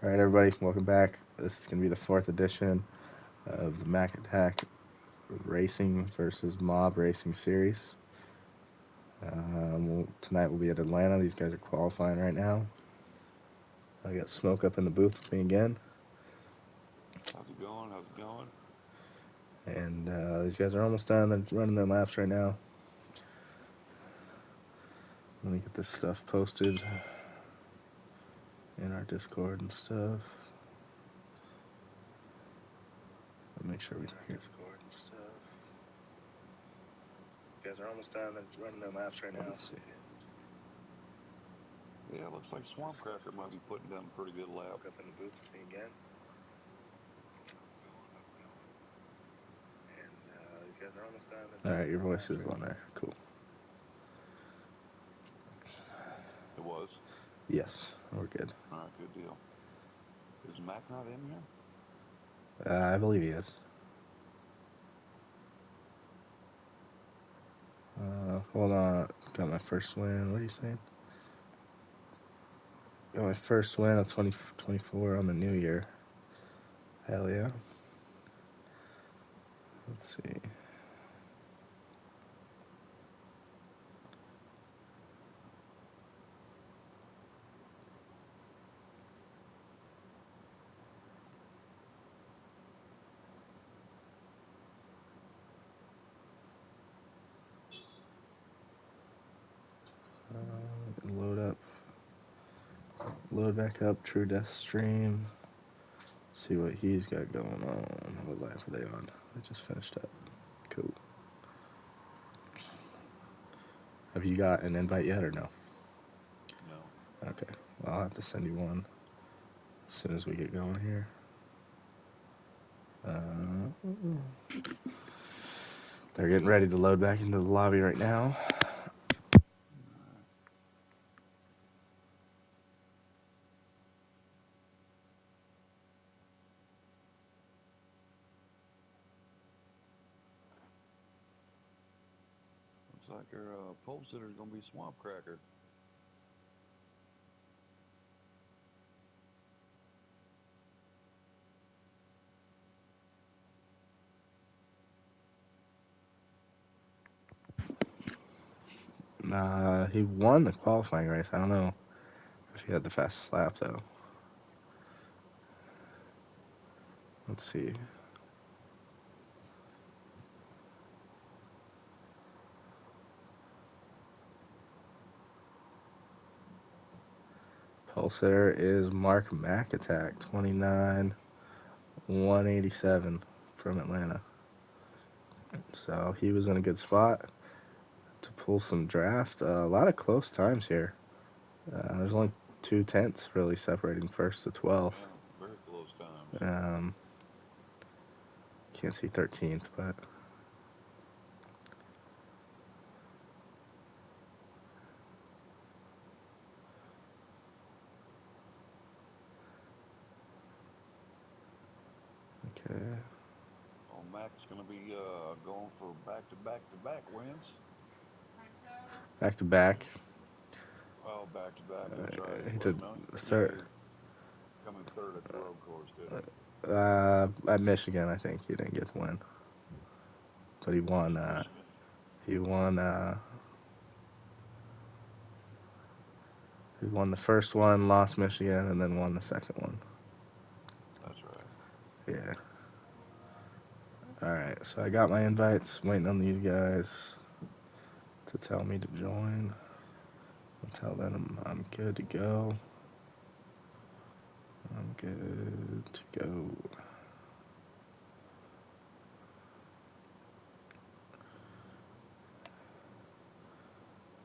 Alright everybody, welcome back. This is going to be the 4th edition of the MacAttack Racing versus Mob Racing series. Tonight we'll be at Atlanta. These guys are qualifying right now. I got Smoke up in the booth with me again. How's it going? And these guys are almost done. They're running their laps right now. Let me get this stuff posted in our Discord and stuff. Make sure we don't Discord and stuff. You guys are almost done. They're running their laps right now. Let's see. Yeah, looks like Swamp Cracker might be putting down a pretty good lap. Up in the booth with me again. And these guys are almost done. Alright, your voice is on there. Cool. It was? Yes, we're good. Alright, good deal. Is Mac not in here? I believe he is. Hold on. Got my first win. What are you saying? Got my first win of 2024 on the new year. Hell yeah. Let's see. Load back up True Death stream. See what he's got going on. What lap are they on? They just finished up. Cool. Have you got an invite yet or no? No. Okay. Well, I'll have to send you one as soon as we get going here. They're getting ready to load back into the lobby right now. Looks like our pole sitter is going to be Swamp Cracker. He won the qualifying race. I don't know if he had the fastest lap, though. Let's see. Pole sitter is Mark MacAttack, 29,187 from Atlanta. So he was in a good spot to pull some draft. A lot of close times here. There's only 2/10 really separating first to 12th. Yeah, very close times. Can't see 13th, but okay. Oh, Mac's going to be going for back-to-back wins. Back to back. Well, back-to-back, that's right. He did third. Coming third at the road course, didn't he? At Michigan, I think he didn't get the win, but he won. He won the first one, lost Michigan, and then won the second one. That's right. Yeah. Alright, so I got my invites. Waiting on these guys to tell me to join. I'll tell them I'm good to go. I'm good to go.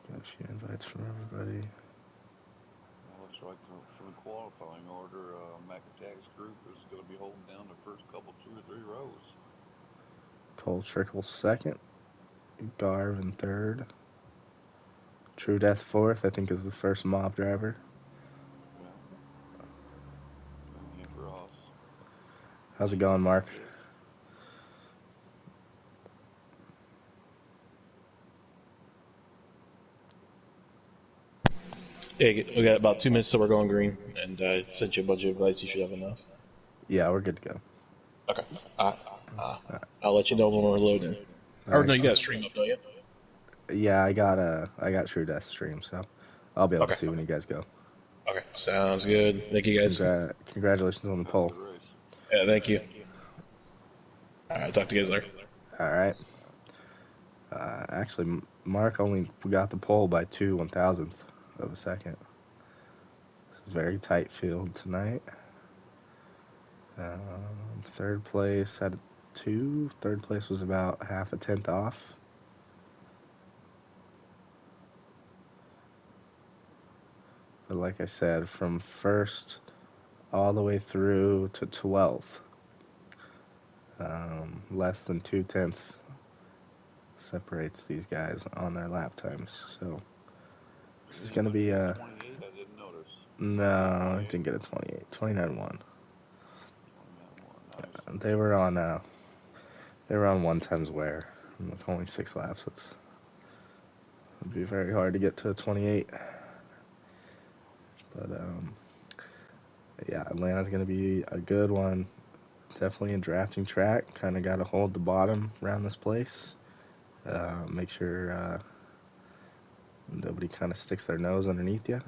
Got a few invites from everybody. Well, looks like for the qualifying order, MacAttack's group is going to be holding down the first couple 2 or 3 rows. Cole Trickle second. Garv in third. True Death fourth, I think, is the first mob driver. Yeah. Nick Ross. How's it going, Mark? Yeah, we got about 2 minutes till we're going green, and I sent you a bunch of advice. You should have enough. Yeah, we're good to go. Okay. Uh, uh, I'll let you know when we're loading. All Or right. no, you got to stream up, don't you? Yeah, I got True Death stream, so I'll be able to Okay. see when you guys go. Okay. Sounds good. Thank you, guys. Congratulations on the Have a poll. good race. Yeah, thank you. All right, talk to you guys later. All right. Actually, Mark only got the poll by 2/1000th of a second. It's a very tight field tonight. Third place had a 2. Third place was about half a tenth off. But like I said, from first all the way through to 12th, less than 2/10 separates these guys on their lap times. So this is going to be a 28? I didn't notice. no, I didn't get a 28, 29-1. 29-1. Nice. They were on 1 times wear, and with only 6 laps. It'd be very hard to get to a 28. But yeah, Atlanta's going to be a good one. Definitely a drafting track. Kind of got to hold the bottom around this place. Make sure nobody kind of sticks their nose underneath you.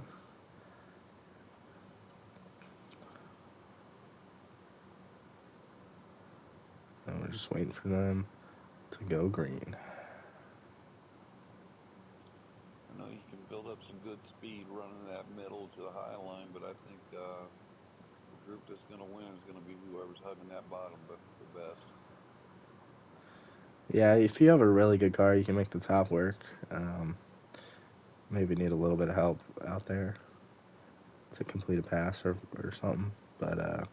And we're just waiting for them to go green. I know you can build up some good speed running that middle to the high line, but I think the group that's going to win is going to be whoever's hugging that bottom the best. Yeah, if you have a really good car, you can make the top work. Maybe need a little bit of help out there to complete a pass or something. But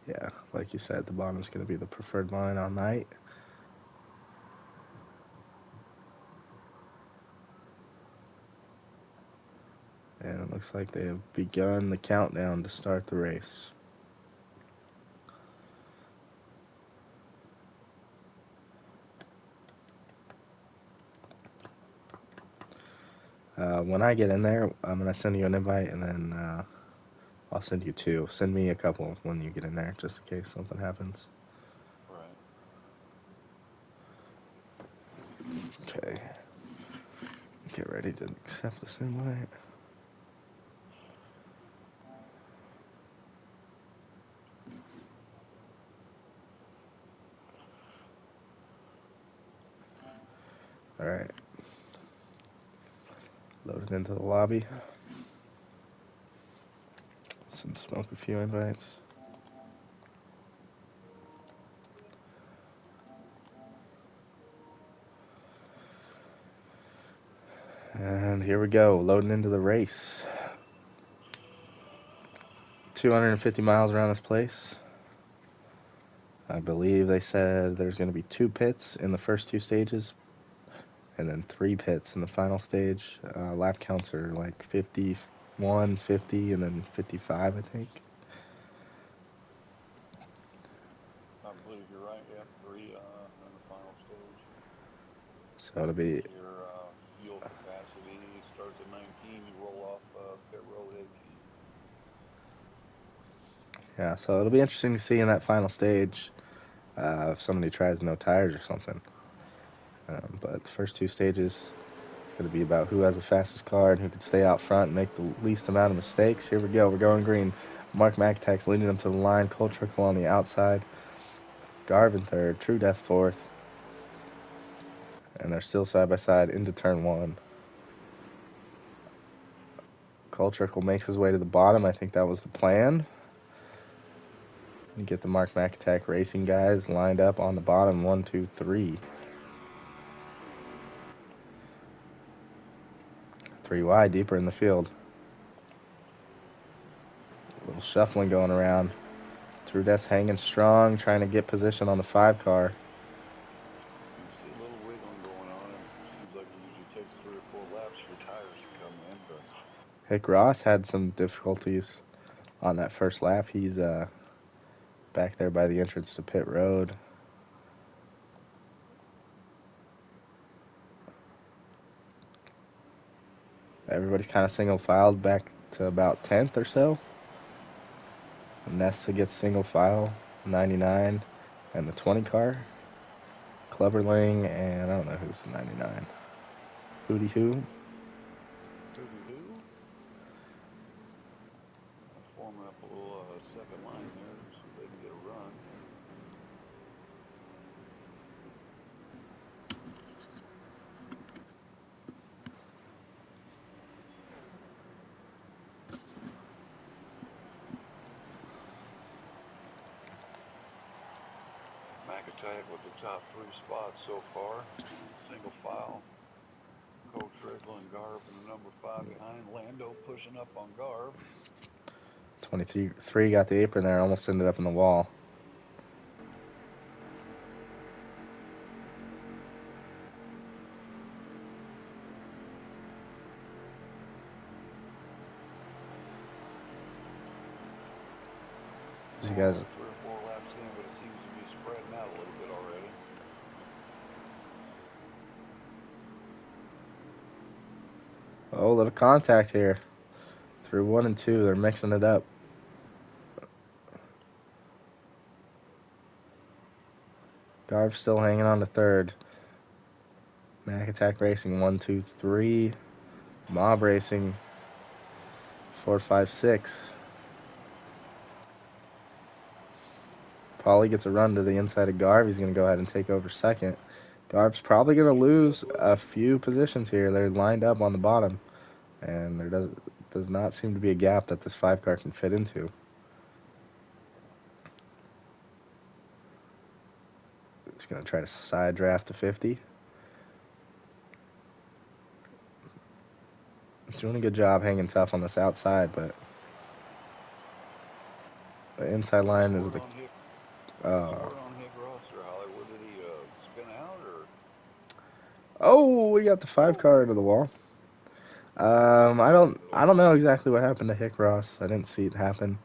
yeah, like you said, the bottom's going to be the preferred line all night. And it looks like they have begun the countdown to start the race. When I get in there, I'm going to send you an invite, and then I'll send you 2. Send me a couple when you get in there, just in case something happens. Right. Okay. Get ready to accept this invite. All right. Load it into the lobby. Smoke a few invites. And here we go, loading into the race. 250 miles around this place. I believe they said there's going to be 2 pits in the first 2 stages, and then 3 pits in the final stage. Lap counts are like 51, 50, and then 55, I think. I believe you're right. Yep, 3 in the final stage. So it'll be, Your fuel capacity starts at 19. You roll off pit road at 18. yeah, so it'll be interesting to see in that final stage if somebody tries no tires or something. But the first 2 stages, it's going to be about who has the fastest car and who can stay out front and make the least amount of mistakes. Here we go. We're going green. Mark MacAttack's leading them to the line. Cole Trickle on the outside. Garvin third. True Death fourth. And they're still side by side into turn 1. Cole Trickle makes his way to the bottom. I think that was the plan. You get the Mark MacAttack racing guys lined up on the bottom. 1, 2, 3. 3 wide, deeper in the field. A little shuffling going around. True Death's hanging strong, trying to get position on the 5 car. You see a little wiggling going on. It seems like it usually takes 3 or 4 laps for tires to come in, but Hick Ross had some difficulties on that first lap. He's back there by the entrance to pit road. Everybody's kind of single filed back to about 10th or so. Nesta gets single file, 99, and the 20 car. Cleverling, and I don't know who's the 99. Hootie Who? Hootie who? Forming up a little second line there, see if they can get a run. MacAttack with the top 3 spots so far. Single file. Cole Trickle and Garb in the number 5 behind. Lando pushing up on Garb. 23 got the apron there, almost ended up in the wall. These guys. 3 or 4 laps in, but it seems to be spreading out a little bit already. Oh, little contact here. Through 1 and 2, they're mixing it up. Garb still hanging on to 3rd. MacAttack Racing 1, 2, 3. Mob Racing 4, 5, 6. Paulie gets a run to the inside of Garb. He's going to go ahead and take over 2nd. Garb's probably going to lose a few positions here. They're lined up on the bottom, and there does not seem to be a gap that this 5 car can fit into. He's going to try to side draft to 50. Doing a good job hanging tough on this outside, but the inside line is the. Word on Hick Roster, Hollywood. Did he spin out or? Oh, we got the 5 car into the wall. I don't know exactly what happened to Hick Ross. I didn't see it happen.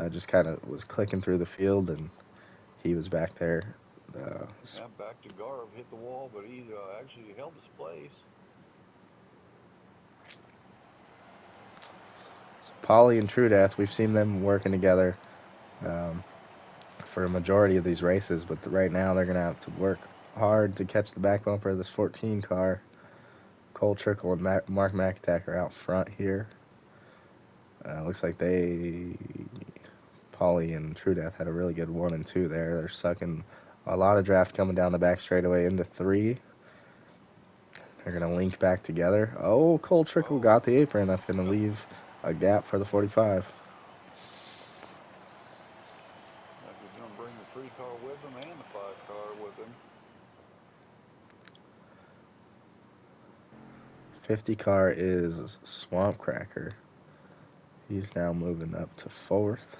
Just kind of was clicking through the field, and he was back there. Yeah, back to Garb, hit the wall, but he actually held his place. So Paulie and True Death, we've seen them working together for a majority of these races, but right now they're going to have to work hard to catch the back bumper of this 14 car. Cole Trickle and Mark MacAttack are out front here. Looks like Paulie and True Death had a really good 1 and 2 there. They're sucking a lot of draft coming down the back straightaway into 3. They're going to link back together. Oh, Cole Trickle got the apron. That's going to leave a gap for the 45. He's going to bring the 3 car with him and the 5 car with him. 50 car is Swamp Cracker. He's now moving up to 4th.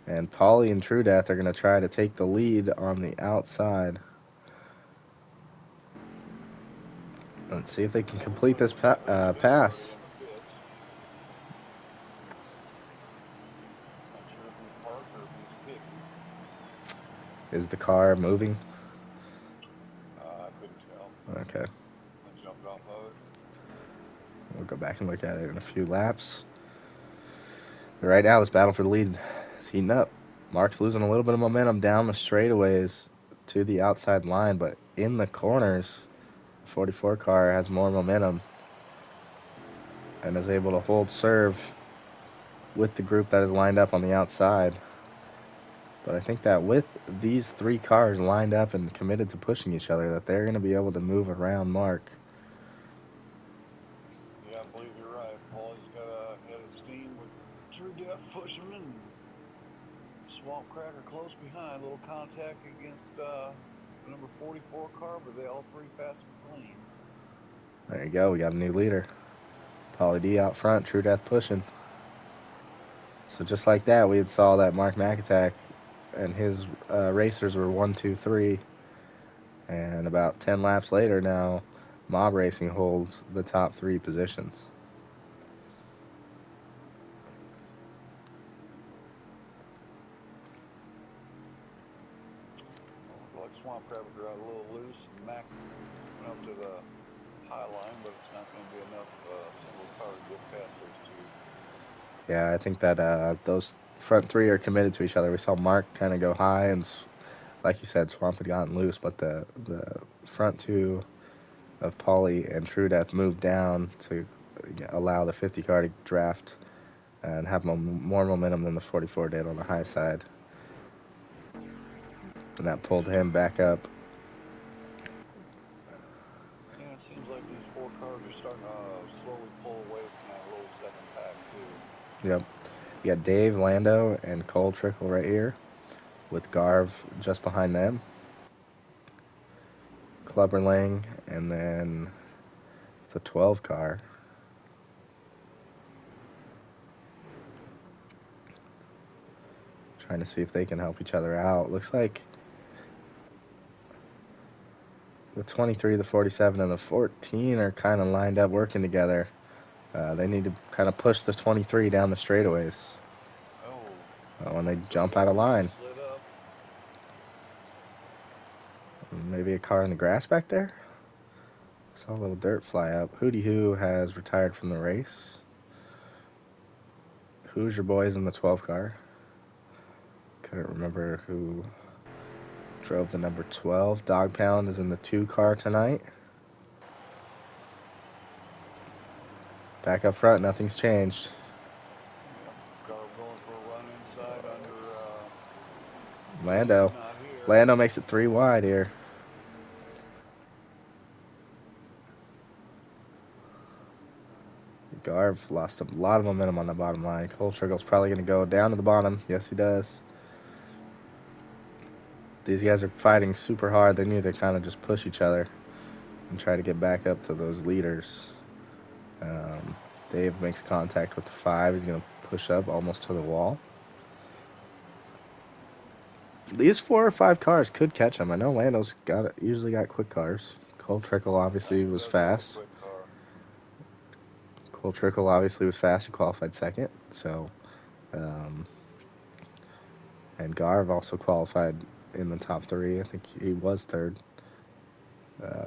And Paulie and True Death are going to try to take the lead on the outside. Let's see if they can complete this pass. Is the car moving? I couldn't tell. Okay. I jumped off of it. We'll go back and look at it in a few laps. But right now, this battle for the lead is heating up. Mark's losing a little bit of momentum down the straightaways to the outside line, but in the corners, the 44 car has more momentum and is able to hold serve with the group that is lined up on the outside. But I think that with these 3 cars lined up and committed to pushing each other, that they're going to be able to move around Mark. Yeah, I believe you're right. Paulie's got a head of steam with True Death pushing him and Swamp Cracker close behind. A little contact against the number 44 car, but they all 3 passed him clean. There you go. We got a new leader. Paulie D out front, True Death pushing. So just like that, we had saw that Mark MacAttack and his racers were 1, 2, 3. And about 10 laps later now, Mob Racing holds the top 3 positions. Well, like Swamp Cracker got a little loose, and Mac went up to the high line, but it's not going to be enough single Yeah, I think that those front three are committed to each other. We saw Mark kind of go high, and like you said, Swamp had gotten loose, but the front two of Pauly and True Death moved down to allow the 50 car to draft and have more momentum than the 44 did on the high side. And that pulled him back up. Yeah, it seems like these 4 cars are starting to slowly pull away from that little second pack, too. Yep. You got Dave, Lando, and Cole Trickle right here, with Garv just behind them. Clubberlang, and then the 12 car. Trying to see if they can help each other out. Looks like the 23, the 47, and the 14 are kind of lined up working together. They need to kind of push the 23 down the straightaways when they jump out of line. Maybe a car in the grass back there? Saw a little dirt fly up. Hootie Hoo has retired from the race. Who's your boys in the 12 car? Couldn't remember who drove the number 12. Dog Pound is in the 2 car tonight. Back up front, nothing's changed. Garb going for a run inside under Lando. Lando makes it 3 wide here. Garv lost a lot of momentum on the bottom line. Cole Trickle's probably going to go down to the bottom. Yes, he does. These guys are fighting super hard. They need to kind of just push each other and try to get back up to those leaders. Dave makes contact with the 5. He's going to push up almost to the wall. These 4 or 5 cars could catch him. I know Lando's usually got quick cars. Cole Trickle obviously was fast. Cole Trickle obviously was fast. He qualified second. So, and Garv also qualified in the top 3. I think he was third.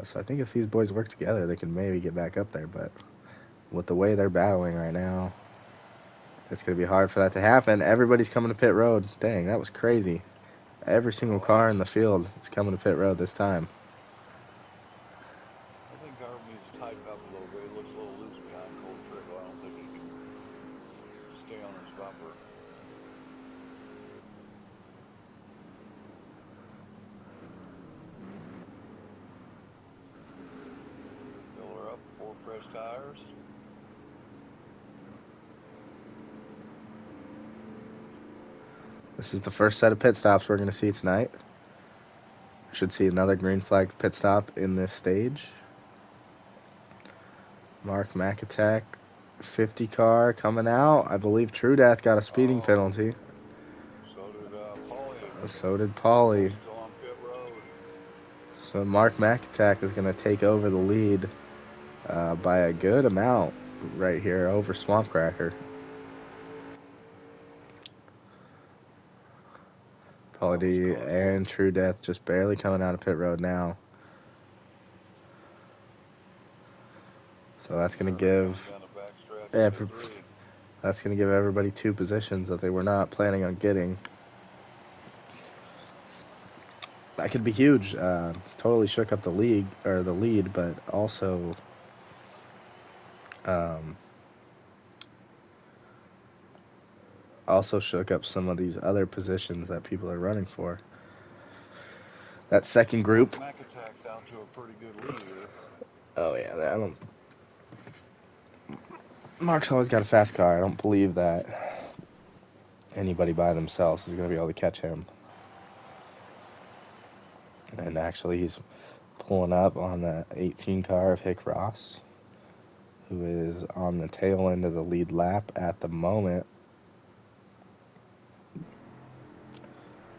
So I think if these boys work together, they can maybe get back up there. But with the way they're battling right now, it's going to be hard for that to happen. Everybody's coming to pit road. Dang, that was crazy. Every single car in the field is coming to pit road this time. I think Garb needs to tighten up a little bit. It looks a little loose behind Cole Trickle. I don't think he can stay on his bumper. Fill her up, 4 fresh tires. This is the first set of pit stops we're going to see tonight. Should see another green flag pit stop in this stage. Mark MacAttack, 50 car coming out. I believe True Death got a speeding penalty. So did Pauly. So did Pauly. Still on pit road. So Mark MacAttack is going to take over the lead by a good amount right here over Swamp Cracker. Pauly D and True Death just barely coming out of pit road now. So that's going to give everybody 2 positions that they were not planning on getting. That could be huge. Totally shook up the lead, but also shook up some of these other positions that people are running for. That second group. MacAttack down to a pretty good lead here. Oh yeah, Mark's always got a fast car. I don't believe that anybody by themselves is going to be able to catch him. And actually, he's pulling up on the 18 car of Hick Ross, who is on the tail end of the lead lap at the moment.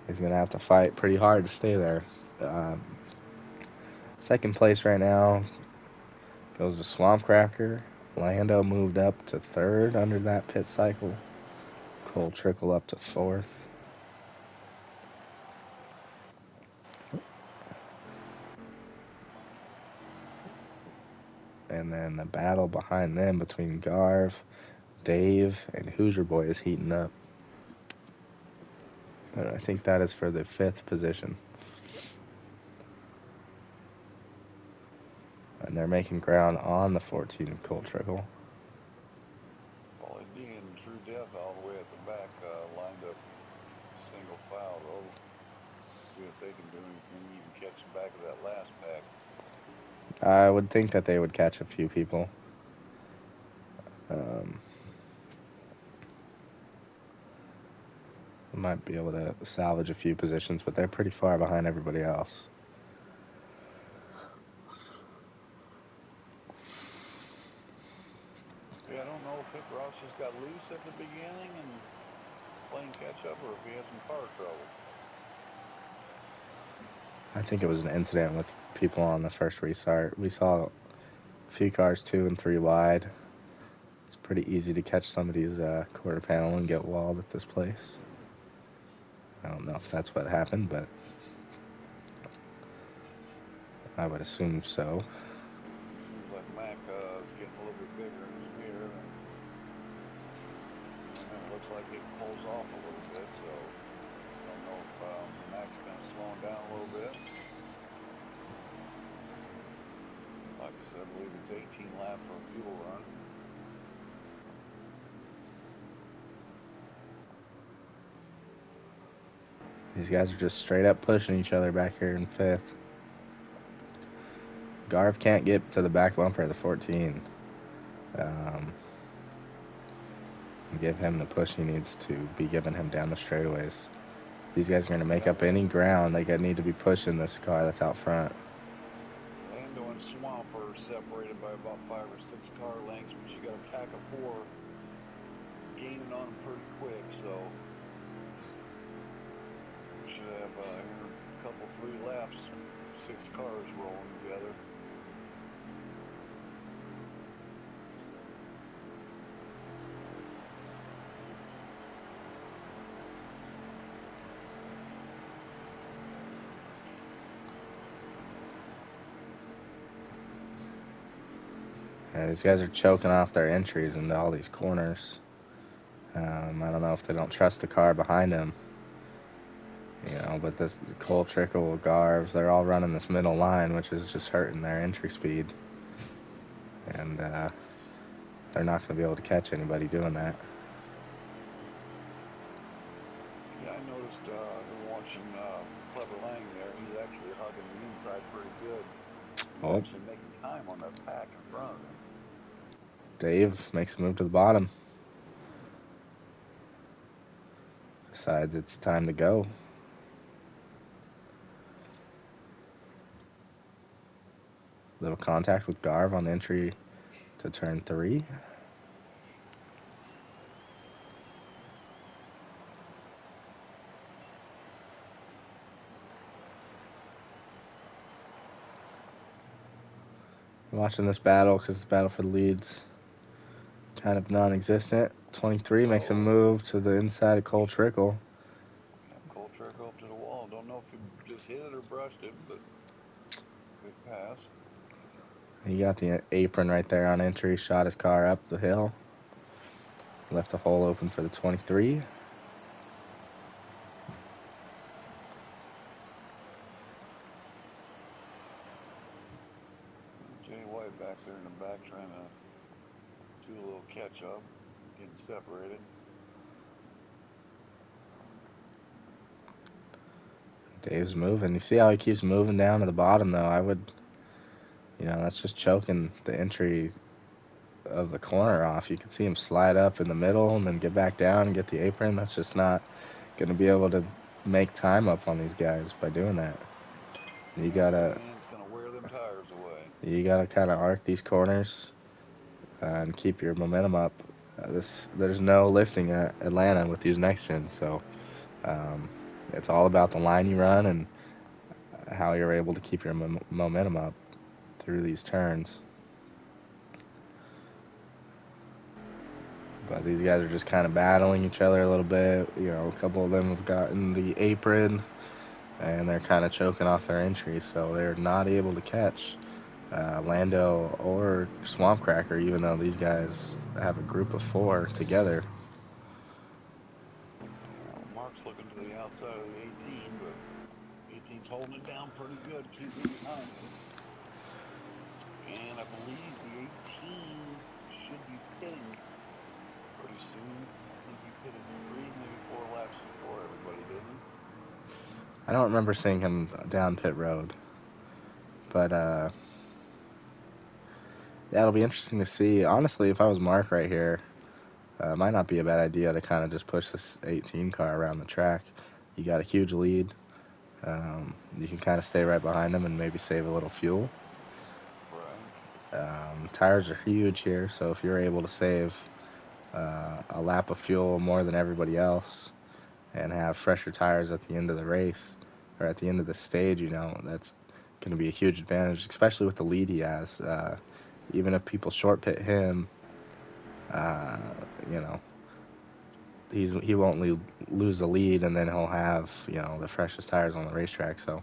He's going to have to fight pretty hard to stay there. Second place right now goes to Swamp Cracker. Lando moved up to 3rd under that pit cycle. Cole Trickle up to 4th. And then the battle behind them between Garv, Dave and Hoosier Boy is heating up. And I think that is for the 5th position. And they're making ground on the 14 Colt Trickle. Well, he's being true death all the way at the back, lined up single file, though. See if they can do anything, even catch the back of that last pack. I would think that they would catch a few people. Might be able to salvage a few positions, but they're pretty far behind everybody else. Yeah, I don't know if Hip Ross just got loose at the beginning and playing catch up, or if he had some car trouble. I think it was an incident with people on the first restart. We saw a few cars 2 and 3 wide. It's pretty easy to catch somebody's quarter panel and get walled at this place. I don't know if that's what happened, but I would assume so. Seems like Mac is getting a little bit bigger in his mirror, and then it looks like it pulls off a little bit, so I don't know if Mac's kind of slowing down a little bit. Like I said, I believe it's 18 laps for a fuel run. These guys are just straight up pushing each other back here in 5th. Garv can't get to the back bumper of the 14. Give him the push he needs to be giving him down the straightaways. These guys are going to make up any ground. They need to be pushing this car that's out front. Lando and Swamp are separated by about 5 or 6 car lengths, but you got a pack of 4 gaining on them pretty quick, so we should have a couple, 3 laps, 6 cars rolling together. Yeah, these guys are choking off their entries into all these corners. I don't know if they don't trust the car behind them. But the Colt Trickle, Garv, they're all running this middle line, which is just hurting their entry speed. And they're not going to be able to catch anybody doing that. Yeah, I noticed watching Clever Lang there. He's actually hugging the inside pretty good. He's actually making time on that pack in front of him. Dave makes a move to the bottom. Decides it's time to go. Little contact with Garv on entry to turn 3. Watching this battle because this battle for the leads kind of non-existent. 23 makes a move to the inside of Colt Trickle. Colt Trickle up to the wall. Don't know if he just hit it or brushed it, but good pass. He got the apron right there on entry, shot his car up the hill. Left a hole open for the 23. Jay White back there in the back trying to do a little catch up, getting separated. Dave's moving. You see how he keeps moving down to the bottom, though? I would, that's just choking the entry of the corner off. You can see him slide up in the middle and then get back down and get the apron. That's just not going to be able to make time up on these guys by doing that. You gotta wear them tires away. You gotta kind of arc these corners and keep your momentum up. There's no lifting at Atlanta with these next gens, so it's all about the line you run and how you're able to keep your momentum up through these turns. But these guys are just kind of battling each other a little bit. A couple of them have gotten the apron, and they're kind of choking off their entry, so they're not able to catch Lando or Swamp Cracker, even though these guys have a group of 4 together. Well, Mark's looking to the outside of the 18, but 18's holding it down pretty good. Can't get behind him. And I believe the 18 should be pitting pretty soon. I think he pitted 3, maybe 4 laps before everybody, didn't he? I don't remember seeing him down pit road. But, yeah, it'll be interesting to see. Honestly, if I was Mark right here, it might not be a bad idea to kind of just push this 18 car around the track. You got a huge lead. You can kind of stay right behind him and maybe save a little fuel. Right. Tires are huge here, so if you're able to save a lap of fuel more than everybody else and have fresher tires at the end of the race or at the end of the stage, that's going to be a huge advantage, especially with the lead he has. Even if people short pit him, uh, you know, he won't lose the lead, and then he'll have the freshest tires on the racetrack, so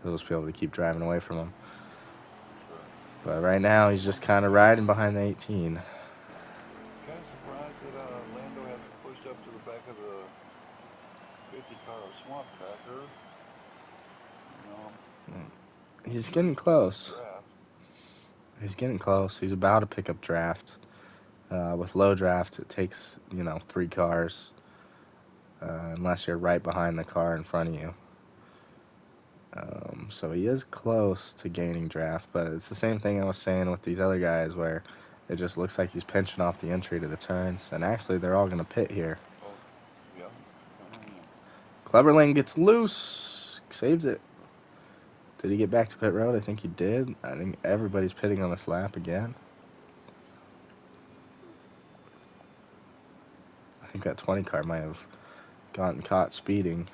he'll just be able to keep driving away from him. Sure. But right now he's just kind of riding behind the 18. Kind of surprised that Lando hasn't pushed up to the back of the 50 car of Swamp Cracker. He's getting close. Draft. He's getting close. He's about to pick up draft. With low draft, it takes 3 cars, unless you're right behind the car in front of you. So he is close to gaining draft, but it's the same thing I was saying with these other guys, where it just looks like he's pinching off the entry to the turns, and actually they're all going to pit here. Oh, yeah. Cleverlane gets loose, saves it. Did he get back to pit road? I think he did. I think everybody's pitting on this lap again. I think that 20 car might have gotten caught speeding.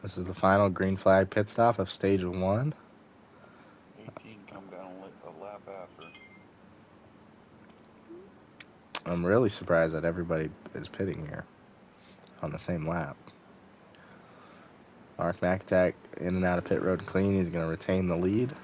This is the final green flag pit stop of stage 1. 18 come down a lap after. I'm really surprised that everybody is pitting here on the same lap. Mark MacAttack in and out of pit road clean. He's going to retain the lead.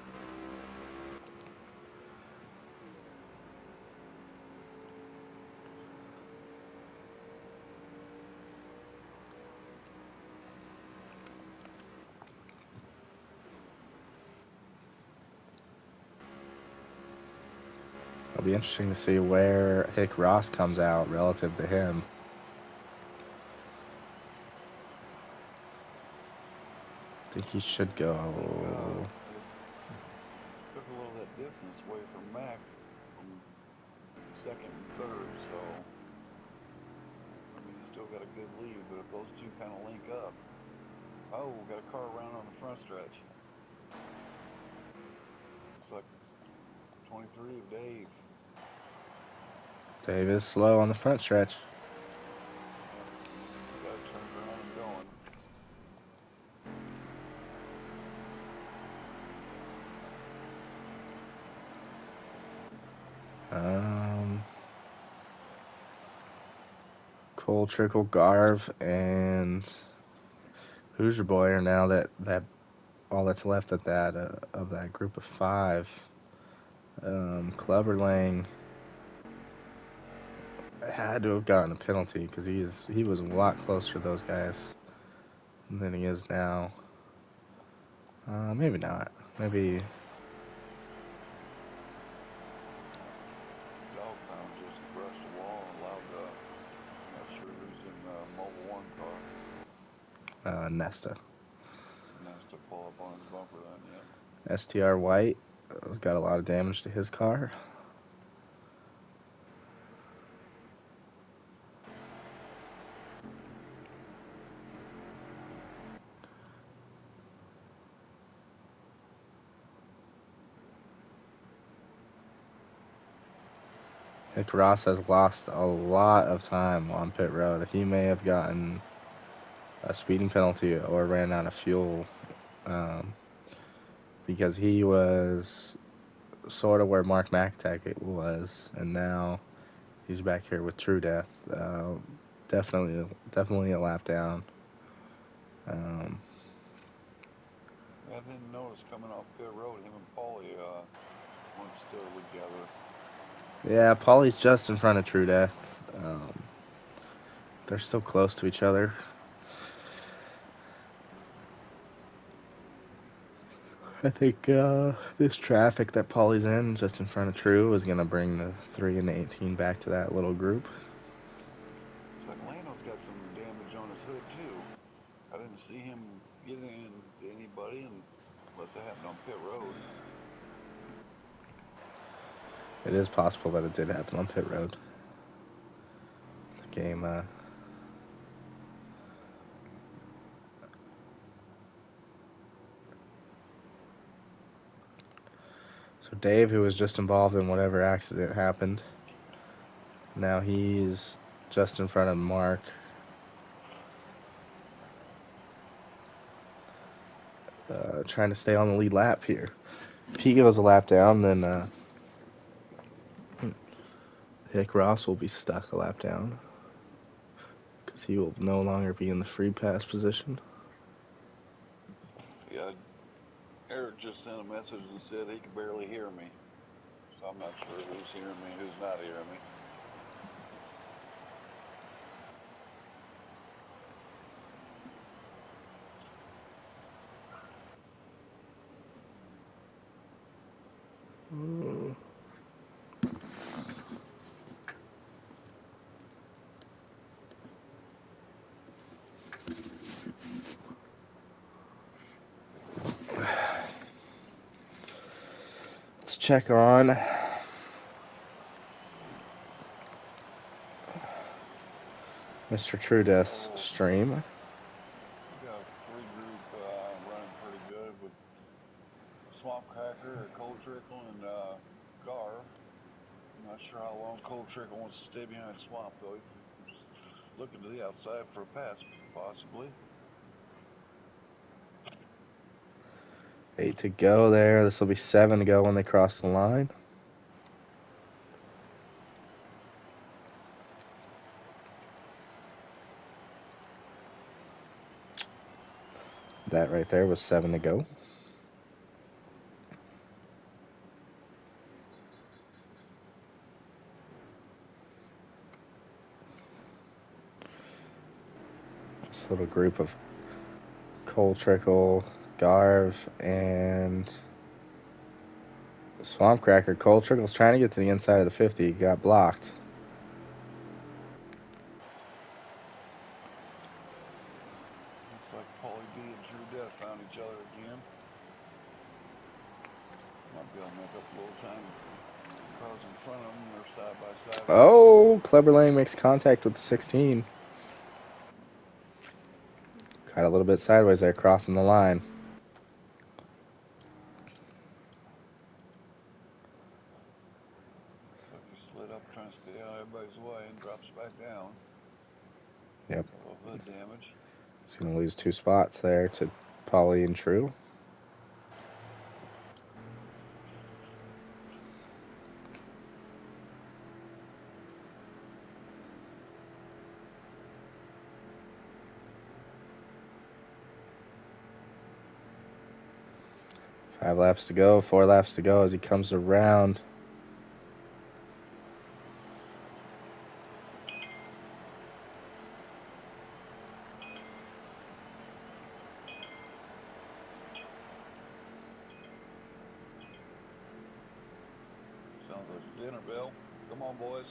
It'll be interesting to see where Hick Ross comes out relative to him. I think he should go. Took a little bit distance away from Mac from second and third, so he's still got a good lead, but if those two kind of link up. Oh, we got a car around on the front stretch. Looks like 23 of Dave. Dave is slow on the front stretch. Got it turned around and going. Cole, Trickle, Garv, and Hoosier Boy are now that all that's left of that group of 5. Cleverlane had to have gotten a penalty because he was a lot closer to those guys than he is now. Maybe not. Maybe. Dogpound just brushed the wall and allowed not sure who's in Mobile 1 car. Nesta. Nesta pull up on his bumper then, yeah. STR White has got a lot of damage to his car. Nick Ross has lost a lot of time on pit road. He may have gotten a speeding penalty or ran out of fuel, because he was sort of where Mark MacAttack was, and now He's back here with True Death. Definitely a lap down. Um, I didn't notice coming off pit road, him and Paulie weren't still together. yeah, Paulie's just in front of True Death. They're still close to each other. I think this traffic that Paulie's in, just in front of True, is going to bring the 3 and the 18 back to that little group. Looks like Lano's got some damage on his hood too. I didn't see him get into anybody unless it happened on pit road. It is possible that it did happen on pit road. The game, so Dave, who was just involved in whatever accident happened, now he's just in front of Mark. Trying to stay on the lead lap here. If he goes a lap down, then Hick Ross will be stuck a lap down because he will no longer be in the free pass position. Yeah, Eric just sent a message and said he could barely hear me. So I'm not sure who's hearing me, who's not hearing me. Let's check on Mr. True Death's stream. We got a three group running pretty good with Swamp Cracker, Cold Trickle, and Gar. I'm not sure how long Cold Trickle wants to stay behind Swamp though. He's looking to the outside for a pass, possibly. 8 to go there. This will be 7 to go when they cross the line. That right there was 7 to go. This little group of Cold Trickle, Garv, and Swamp Cracker. Cold Trickle's trying to get to the inside of the 50. Got blocked. Looks like Paulie B and True Death found each other again. Might be able to make up a little time. Cars in front of them, they're side by side. Oh, Clever Lane makes contact with the 16. Got a little bit sideways there, crossing the line. Looks like he slid up trying to stay out of everybody's way and drops back down. Yep. A little hood damage. He's going to lose 2 spots there to Paulie and True. Five laps to go, 4 laps to go as he comes around. Sounds like a dinner bell. Come on, boys.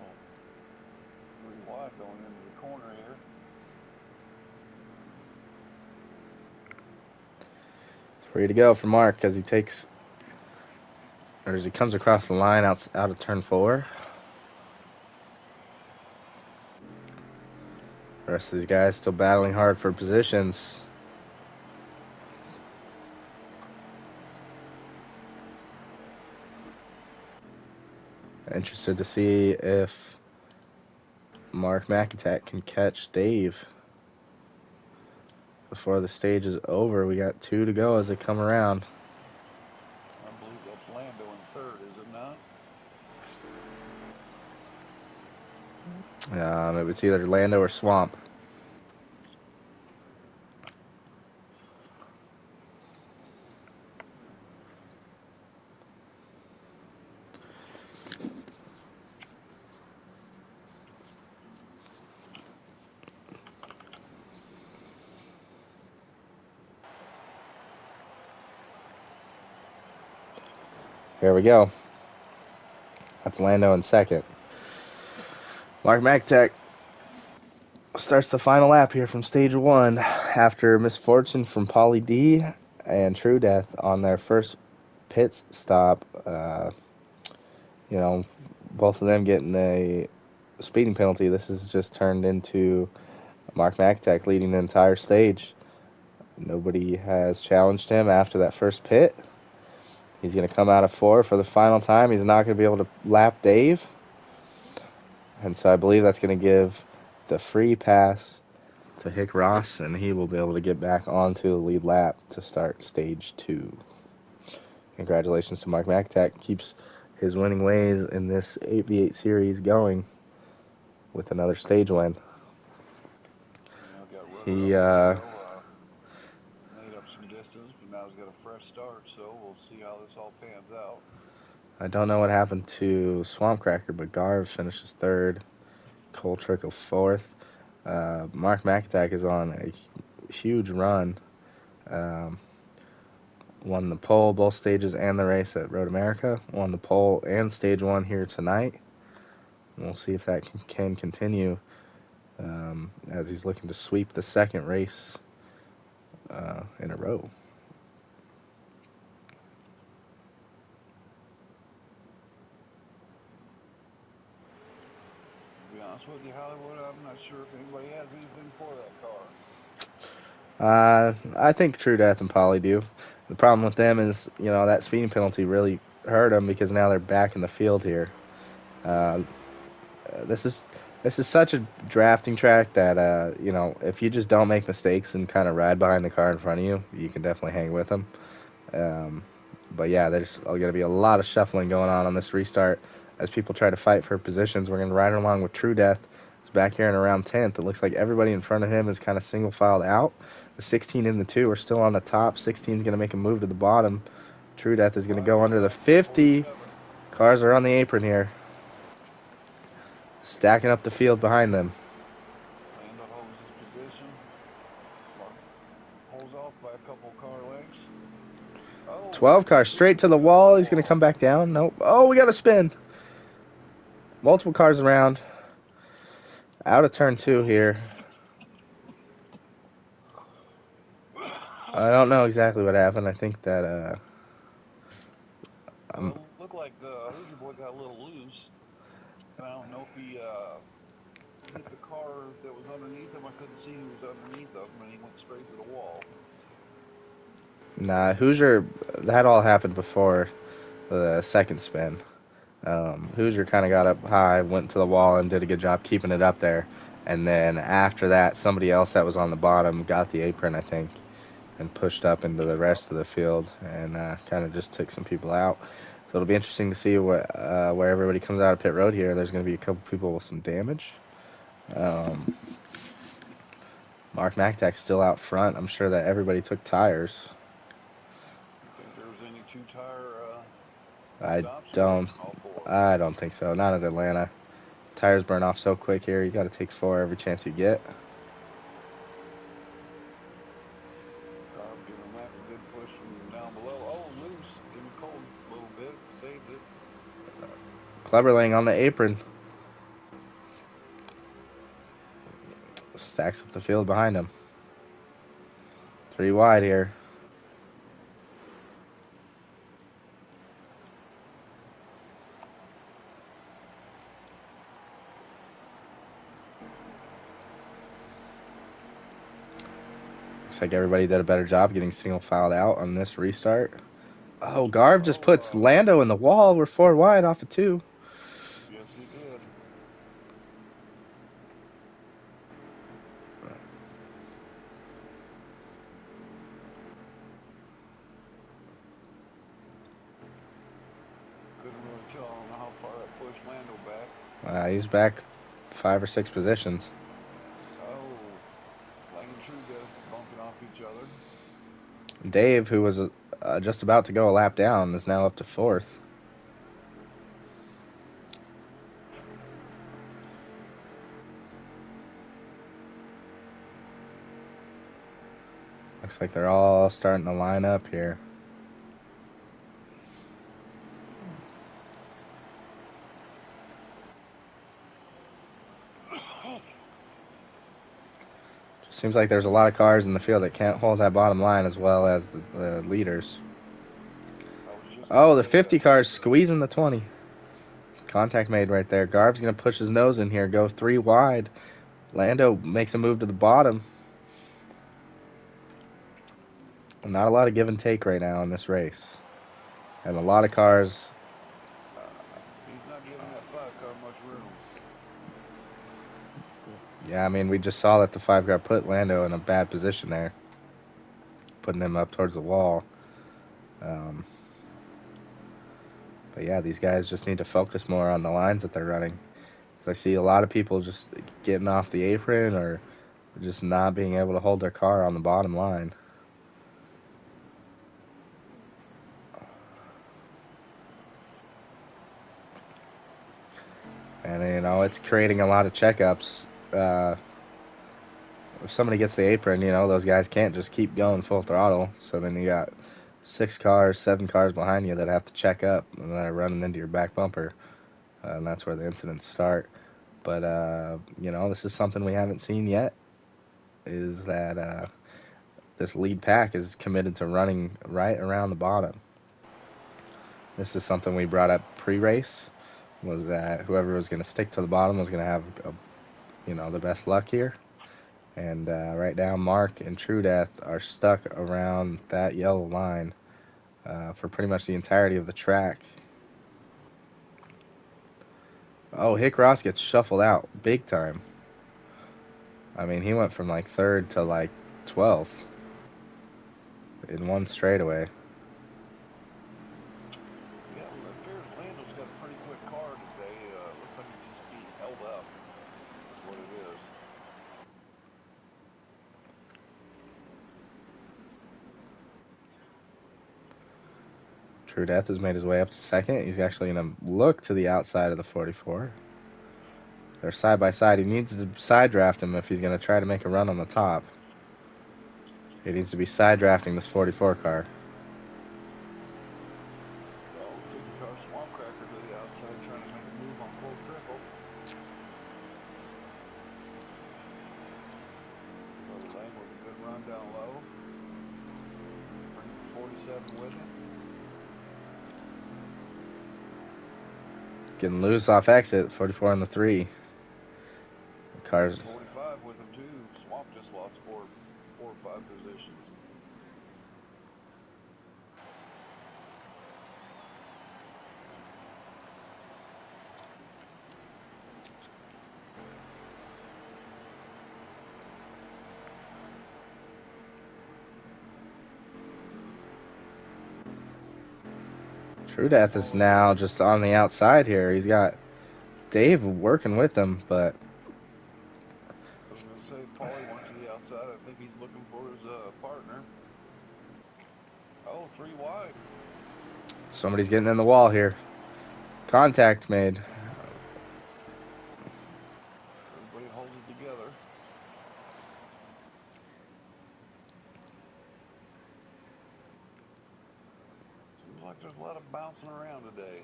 Oh, 3 wide going into the corner here. 3 to go for Mark as he takes, or as he comes across the line out of turn 4. The rest of these guys still battling hard for positions. Interested to see if Mark MacAttack can catch Dave before the stage is over. We got 2 to go as they come around. It was either Lando or Swamp. Here we go. That's Lando in second. Mark MacAttack starts the final lap here from stage 1 after misfortune from Paulie D and True Death on their first pit stop. Both of them getting a speeding penalty. This has just turned into Mark MacAttack leading the entire stage. Nobody has challenged him after that first pit. He's going to come out of 4 for the final time. He's not going to be able to lap Dave. And so I believe that's going to give the free pass to Hick Ross, and he will be able to get back onto the lead lap to start stage 2. Congratulations to Mark MacAttack. Keeps his winning ways in this 8v8 series going with another stage win. He made up some distance, but now he's got a fresh start, so we'll see how this all pans out. I don't know what happened to Swamp Cracker, but Garv finishes 3rd. Cole Trickle 4th. Mark MacAttack is on a huge run. Won the pole, both stages, and the race at Road America. Won the pole and stage 1 here tonight. We'll see if that can continue as he's looking to sweep the second race in a row. To be honest with you, Hollywood, I'm not sure if anybody has anything for that car. I think True Death and Polly do. The problem with them is, that speeding penalty really hurt them because now they're back in the field here. This is such a drafting track that if you just don't make mistakes and kind of ride behind the car in front of you, you can definitely hang with them. But yeah, there's going to be a lot of shuffling going on this restart as people try to fight for positions. We're going to ride along with True Death. It's back here in around 10th. It looks like everybody in front of him is kind of single filed out. The 16 and the 2 are still on the top. 16 is going to make a move to the bottom. True Death is going to go under the 50. Cars are on the apron here, stacking up the field behind them. Lando holds his position. Pulls off by a couple car lengths. 12 cars straight to the wall. He's going to come back down. Nope. Oh, we got a spin. Multiple cars around. Out of turn 2 here. I don't know exactly what happened. I think that it looked like the Hoosier boy got a little loose. And I don't know if he hit the car that was underneath him. I couldn't see who was underneath him, and he went straight to the wall. Nah, Hoosier, that all happened before the second spin. Hoosier kind of got up high, went to the wall, and did a good job keeping it up there. And then after that, somebody else that was on the bottom got the apron, I think, and pushed up into the rest of the field and kind of just took some people out. So it'll be interesting to see where everybody comes out of pit road here. There's going to be a couple people with some damage. Mark MacAttack's still out front. I'm sure that everybody took tires. Think there was any two-tire I don't think so. Not at Atlanta. Tires burn off so quick here. You got to take 4 every chance you get. Giving Mac a good push from down below. Oh, loose. Getting cold a little bit. Saved it. Cleverling on the apron. Stacks up the field behind him. 3 wide here. Looks like everybody did a better job getting single filed out on this restart. Oh, Garv just puts Lando in the wall. We're 4 wide off of 2. Yes, he did. Couldn't really tell. I don't know how far that pushed Lando back. He's back 5 or 6 positions. Oh, Lang and True Death bumping off each other. Dave, who was just about to go a lap down, is now up to 4th. Looks like they're all starting to line up here. Seems like there's a lot of cars in the field that can't hold that bottom line as well as the leaders. Oh, the 50 car's squeezing the 20. Contact made right there. Garb's going to push his nose in here, go 3 wide. Lando makes a move to the bottom. Not a lot of give and take right now in this race. And a lot of cars. He's not giving that 5 car much room. Yeah, I mean, we just saw that the 5 car put Lando in a bad position there, putting him up towards the wall. But yeah, these guys just need to focus more on the lines that they're running. Because I see a lot of people just getting off the apron or just not being able to hold their car on the bottom line. And, you know, it's creating a lot of checkups. If somebody gets the apron, you know, those guys can't just keep going full throttle. So then you got 6 cars, 7 cars behind you that have to check up and they're running into your back bumper. And that's where the incidents start. But, you know, this is something we haven't seen yet, is that this lead pack is committed to running right around the bottom. This is something we brought up pre-race, was that whoever was going to stick to the bottom was going to have, you know, the best luck here. And right now, Mark and True Death are stuck around that yellow line for pretty much the entirety of the track. Oh, Hick Ross gets shuffled out big time. I mean, he went from like 3rd to like 12th in one straightaway. Yeah, well, it appears Lando's got a pretty quick car today. Looks like he's just being held up. That's what it is. True Death has made his way up to 2nd. He's actually going to look to the outside of the 44. They're side by side. He needs to side draft him if he's going to try to make a run on the top. He needs to be side drafting this 44 car. Oh, 50 car swamp cracker to the outside trying to make a move on full triple. Brother Lang with a good run down low. Bringing the 47 with him. Getting loose off exit, 44 on the 3. The car's 45 with him too. Swamp just lost 4 or 5 positions. True Death is now just on the outside here. He's got Dave working with him, but I was going to say, Paulie went to the outside. I think he's looking for his partner. Oh, 3 wide. somebody's getting in the wall here. Contact made. Everybody holds it together. Seems like there's a lot of bouncing around today.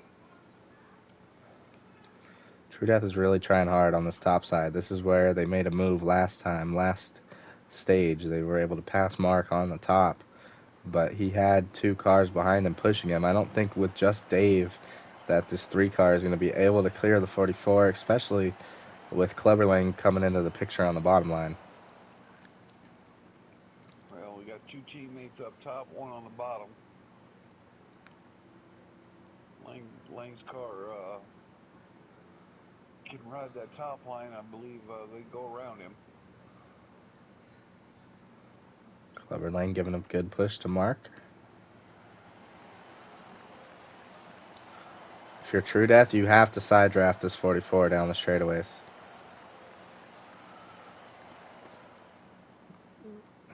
True Death is really trying hard on this top side. This is where they made a move last stage. They were able to pass Mark on the top, but he had 2 cars behind him pushing him. I don't think with just Dave that this 3 car is going to be able to clear the 44, especially with Cleverlane coming into the picture on the bottom line. Well, we got 2 teammates up top, 1 on the bottom. Lang's car can ride that top line. I believe they go around him. Cleverlane giving a good push to Mark. If you're True Death, you have to side draft this 44 down the straightaways.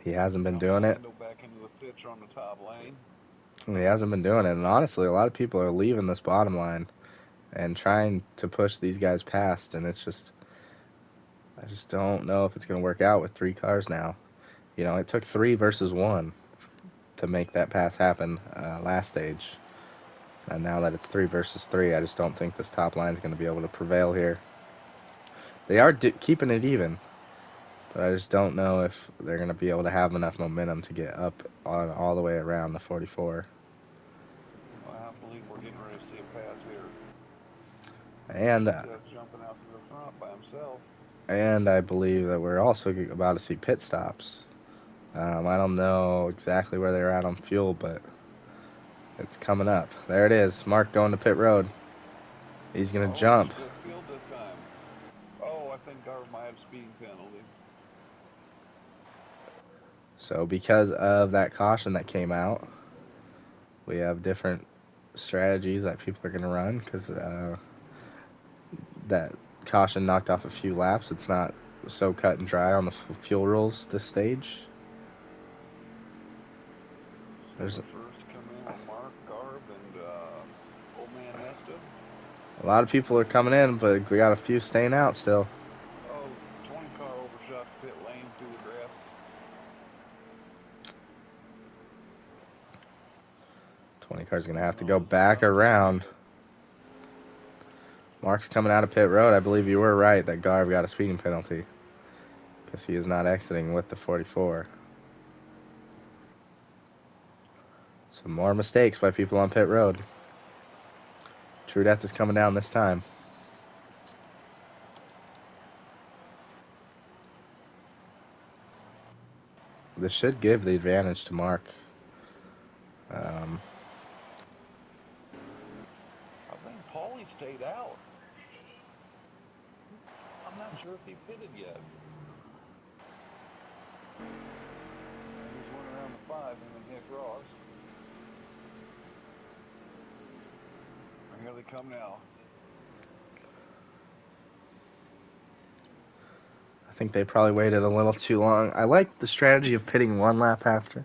He hasn't been doing it. Back into the picture on the top lane. He hasn't been doing it. And honestly, a lot of people are leaving this bottom line and trying to push these guys past. And it's just, I just don't know if it's going to work out with 3 cars now. You know, it took 3 versus 1 to make that pass happen last stage. And now that it's 3 versus 3, I just don't think this top line is going to be able to prevail here. They are keeping it even, but I just don't know if they're going to be able to have enough momentum to get up on all the way around the 44. Well, I believe we're getting ready to see a pass here. And jumping out to the front by himself. And I believe that we're also about to see pit stops. I don't know exactly where they're at on fuel, but it's coming up. There it is. Mark going to pit road. He's going to jump. Field this time. Oh, I think Garv might have speeding penalty. So because of that caution that came out, we have different strategies that people are going to run because that caution knocked off a few laps. It's not so cut and dry on the fuel rules this stage. There's first come in with Mark, Garb, and old man Nesta. A lot of people are coming in, but we got a few staying out still. Oh, 20 car overshot the pit lane through the grass. Car's going to have to go back around. Mark's coming out of pit road. I believe you were right that Garb got a speeding penalty because he is not exiting with the 44. Some more mistakes by people on pit road. True Death is coming down this time. This should give the advantage to Mark. I think Paulie stayed out. I'm not sure if he pitted yet. He's went around the 5 and then hit Ross. Here they come now. I think they probably waited a little too long. I like the strategy of pitting 1 lap after.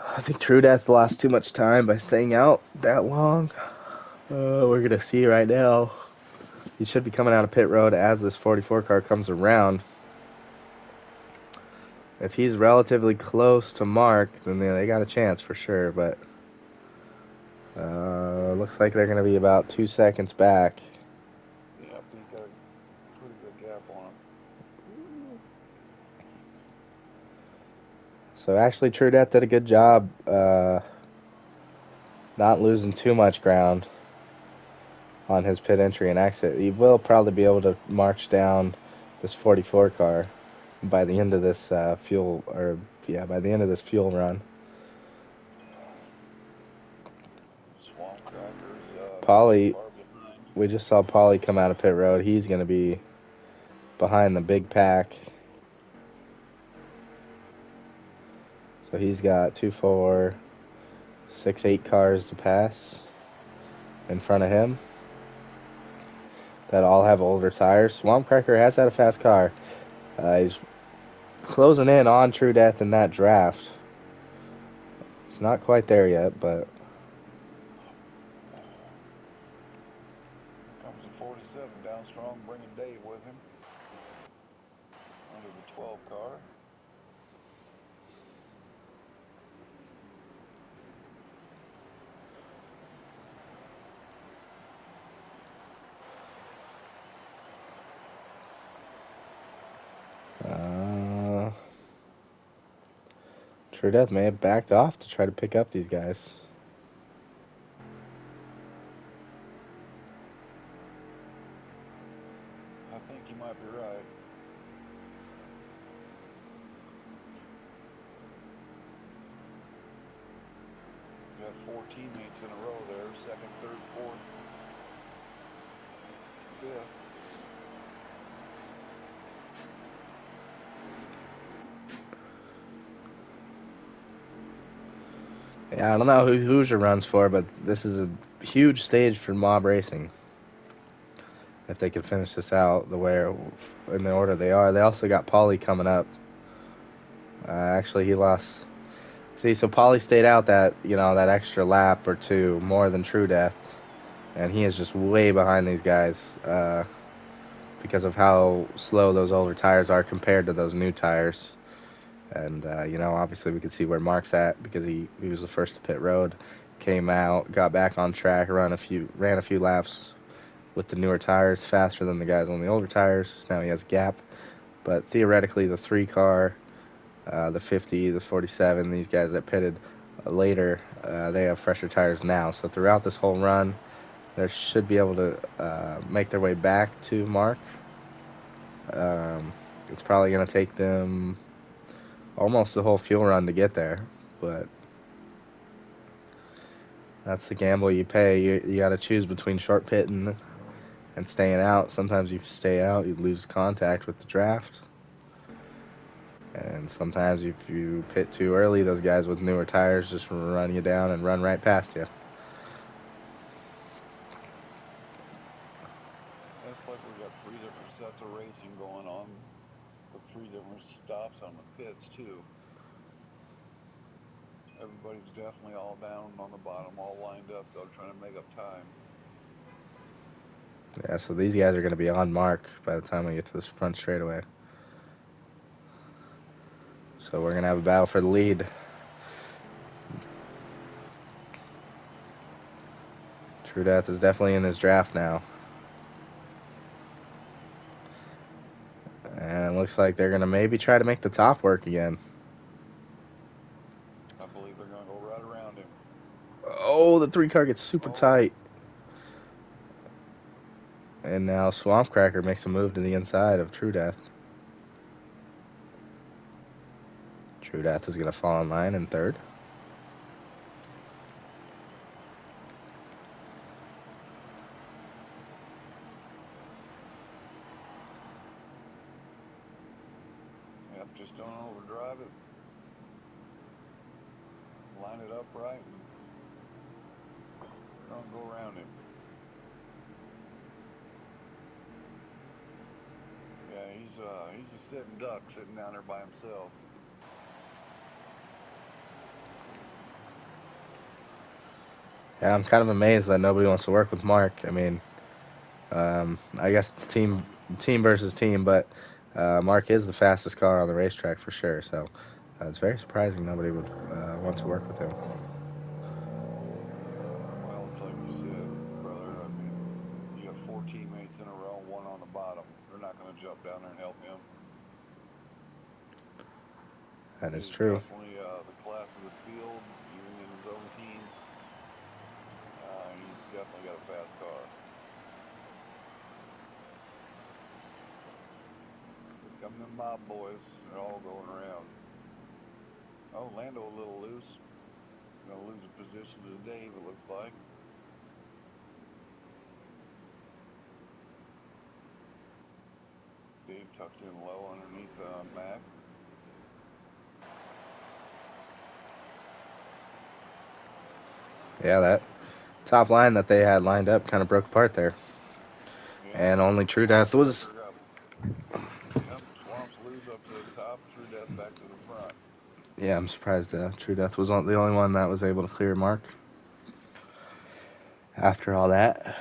I think True Death lost too much time by staying out that long. We're going to see right now. He should be coming out of pit road as this 44 car comes around. If he's relatively close to Mark, then they got a chance for sure, but looks like they're going to be about 2 seconds back. Yeah, I think got a pretty good gap on him. So actually, True Death did a good job not losing too much ground on his pit entry and exit. He will probably be able to march down this 44 car by the end of this by the end of this fuel run. Paulie, we just saw Paulie come out of pit road. He's going to be behind the big pack. So he's got 2, 4, 6, 8 cars to pass in front of him that all have older tires. Swamp Cracker has had a fast car. He's closing in on True Death in that draft. It's not quite there yet, but comes the 47 down strong, bringing Dave with him under the 12 car. True Death may have backed off to try to pick up these guys. I think you might be right. You got 4 teammates in a row there, 2nd, 3rd, 4th, 5th. Yeah, I don't know who Hoosier runs for, but this is a huge stage for Mob Racing. If they could finish this out in the order they are. They also got Paulie coming up Actually, he lost. See, so Paulie stayed out that that extra lap or two more than True Death, and he is just way behind these guys because of how slow those older tires are compared to those new tires. And obviously we could see where Mark's at because he was the first to pit road, came out, got back on track, ran a few laps with the newer tires faster than the guys on the older tires. Now he has a gap, but theoretically the 3 car, the 50, the 47, these guys that pitted later, they have fresher tires now. So throughout this whole run, they should be able to make their way back to Mark. It's probably going to take them almost the whole fuel run to get there, but that's the gamble you pay. You got to choose between short pitting and staying out. Sometimes you stay out, you lose contact with the draft. And sometimes if you pit too early, those guys with newer tires just run you down and run right past you. It's like we got 3 different sets of racing going on with 3 different stops on the pits too. Everybody's definitely all down on the bottom, all lined up though, trying to make up time. Yeah, so these guys are going to be on Mark by the time we get to this front straightaway. So we're going to have a battle for the lead. True Death is definitely in his draft now. And it looks like they're going to maybe try to make the top work again. I believe they're going to go right around him. Oh, the 3 car gets super tight. And now Swamp Cracker makes a move to the inside of True Death. True Death is going to fall in line in third. Yep, just don't overdrive it. Line it up right and we're going to go around him. Yeah, he's a sitting duck sitting down there by himself. Yeah, I'm kind of amazed that nobody wants to work with Mark. I mean, I guess it's team versus team, but Mark is the fastest car on the racetrack for sure. So it's very surprising nobody would want to work with him. Well, it's like you said, brother. I mean, you got 4 teammates in a row, one on the bottom. They're not going to jump down there and help him. That is He's true. definitely the class of the field, even in his own team. He's definitely got a fast car. Here come the mob boys. They're all going around. Oh, Lando a little loose. Going to lose a position to Dave, it looks like. Dave tucked in low underneath Mac. Yeah, that top line that they had lined up kind of broke apart there. Yep. And only True Death was. Yep, Swamps lose up to the top, True Death back to the front. Yeah, I'm surprised True Death was the only one that was able to clear Mark after all that.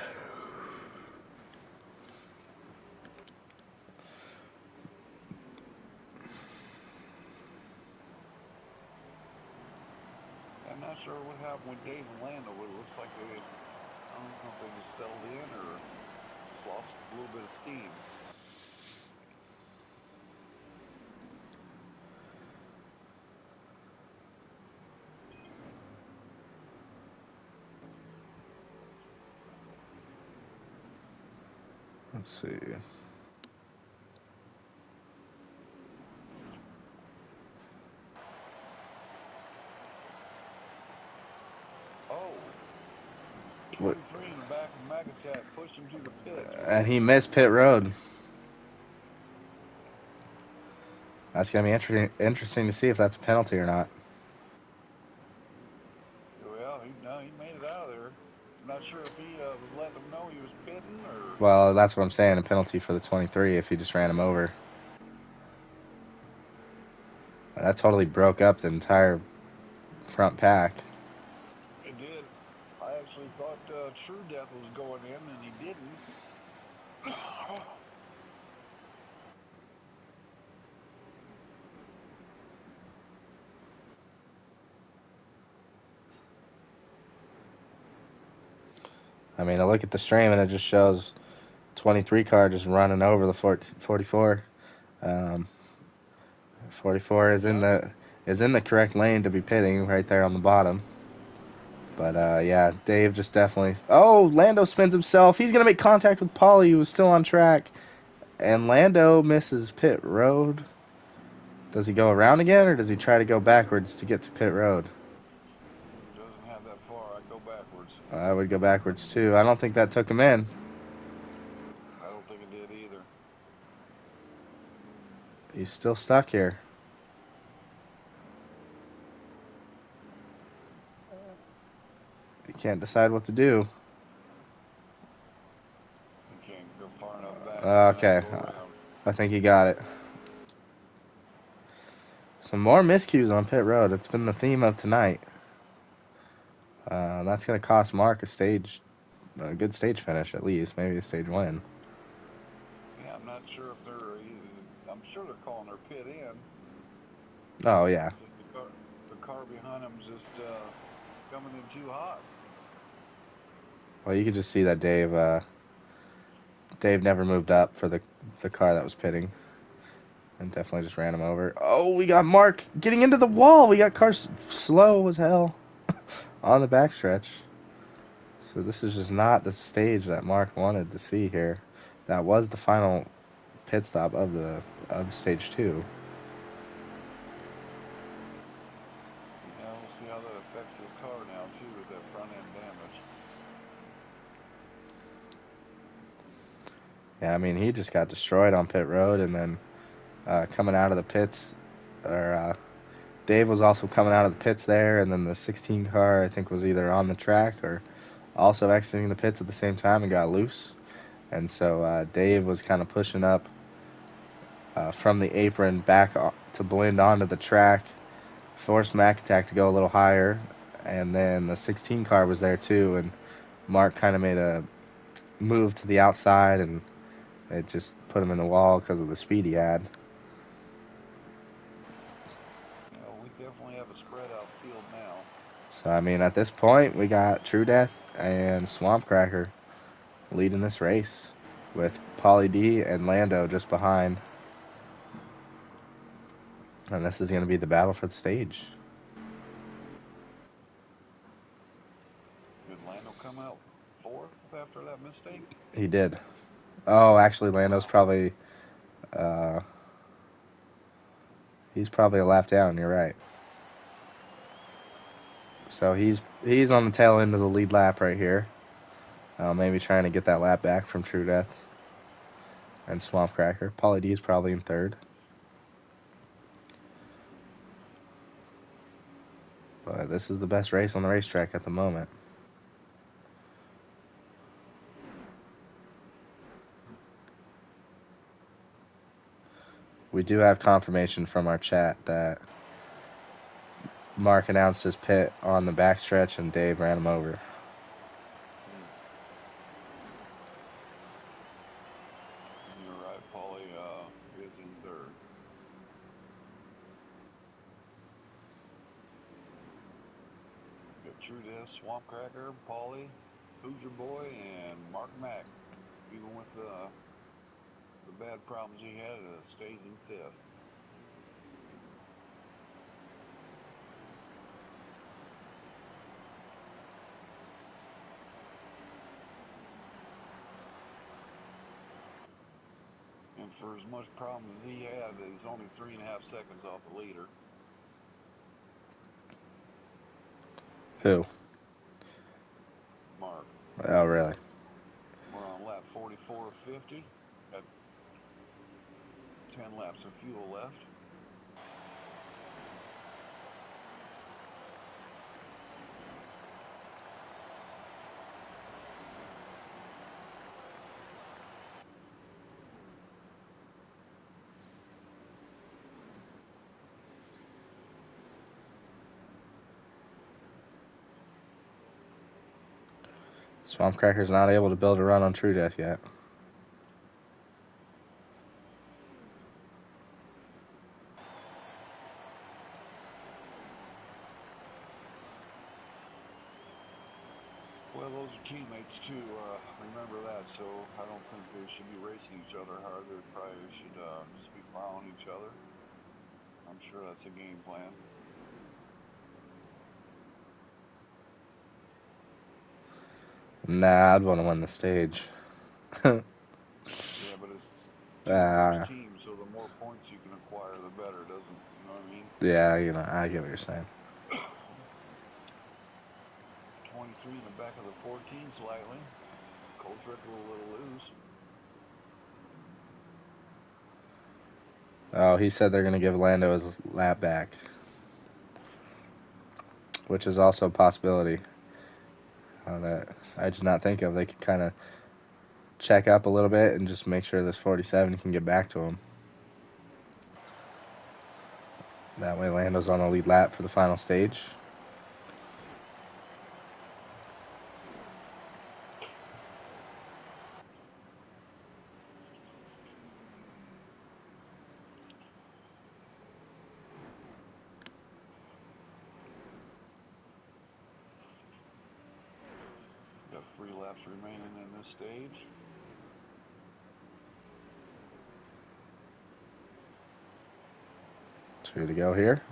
I'm not sure what happened with Dave and Lando, but it looks like I don't know if they just settled in or just lost a little bit of steam. Let's see. Oh, 23 in the back of MacAttack pushed him to the pits. And he missed pit road. That's going to be interesting to see if that's a penalty or not. Well, he made it out of there. I'm not sure if he was letting them know he was pitting or. Well, that's what I'm saying, a penalty for the 23 if he just ran him over. That totally broke up the entire front pack. It did. I actually thought True Death was going in, and he didn't. I mean, I look at the stream and it just shows 23 car just running over the 44. 44 is in the correct lane to be pitting right there on the bottom. But yeah, Dave just definitely. Oh, Lando spins himself. He's gonna make contact with Paulie, who was still on track, and Lando misses pit road. Does he go around again, or does he try to go backwards to get to pit road? Doesn't have that far. I'd go backwards. I would go backwards too. I don't think that took him in. I don't think it did either. He's still stuck here. He can't decide what to do. He can't go far enough back. Okay, I think he got it. Some more miscues on pit road. It's been the theme of tonight. That's going to cost Mark a good stage finish at least, maybe a stage win. Yeah, I'm not sure if I'm sure they're calling their pit in. Oh yeah. Just the car behind him's just coming in too hot. Well, you could just see that Dave never moved up for the car that was pitting, and definitely just ran him over. Oh, we got Mark getting into the wall. We got cars slow as hell on the backstretch. So this is just not the stage that Mark wanted to see here. That was the final pit stop of stage 2. Yeah, we'll see how that affects his car now too with that front end damage. Yeah, I mean he just got destroyed on pit road, and then coming out of the pits, Dave was also coming out of the pits there, and then the 16 car I think was either on the track or also exiting the pits at the same time and got loose. And so Dave was kind of pushing up from the apron back to blend onto the track, forced MacAttack to go a little higher, and then the 16 car was there too, and Mark kind of made a move to the outside, and it just put him in the wall because of the speed he had. You know, we definitely have a spread out field now. So, I mean, at this point, we got True Death and Swamp Cracker leading this race with Pauly D and Lando just behind. And this is going to be the battle for the stage. Did Lando come out fourth after that mistake? He did. Oh, actually, Lando's probably... he's probably a lap down, you're right. So he's on the tail end of the lead lap right here. Maybe trying to get that lap back from True Death and Swamp Cracker. Pauly D is probably in third. But this is the best race on the racetrack at the moment. We do have confirmation from our chat that Mark announced his pit on the backstretch and Dave ran him over. You're right, Paulie is in third. Got True Death, Swamp Cracker, Paulie, Hoosier Boy, and Mark Mack. Even with the bad problems he had, stays in fifth. And for as much problem as he had, he's only 3.5 seconds off the leader. Who? Mark. Oh, really? We're on lap 44 of 50. Got 10 laps of fuel left. Swamp Cracker's not able to build a run on True Death yet. Well, those are teammates too. Remember that. So I don't think they should be racing each other hard. They probably should just be following each other. I'm sure that's a game plan. Nah, I'd want to win the stage. Yeah, but it's two versus team, so the more points you can acquire, the better, doesn't? You know what I mean? Yeah, I get what you're saying. 23 in the back of the 14 slightly. Cold Trickle a little loose. Oh, he said they're going to give Lando his lap back, which is also a possibility that I did not think of. They could kind of check up a little bit and just make sure this 47 can get back to him. That way Lando's on the lead lap for the final stage. Got 3 laps remaining in this stage. Two to go here.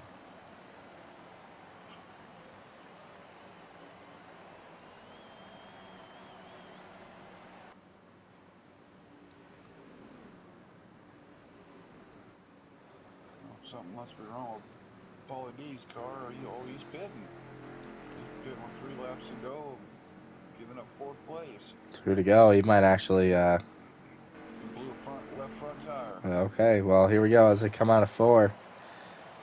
Something must be wrong with Paulie D's car. He's pitting. He's pitting with 3 laps to go, giving up 4th place. Two to go. He might actually. He blew a left front tire. Okay, well, here we go as they come out of 4.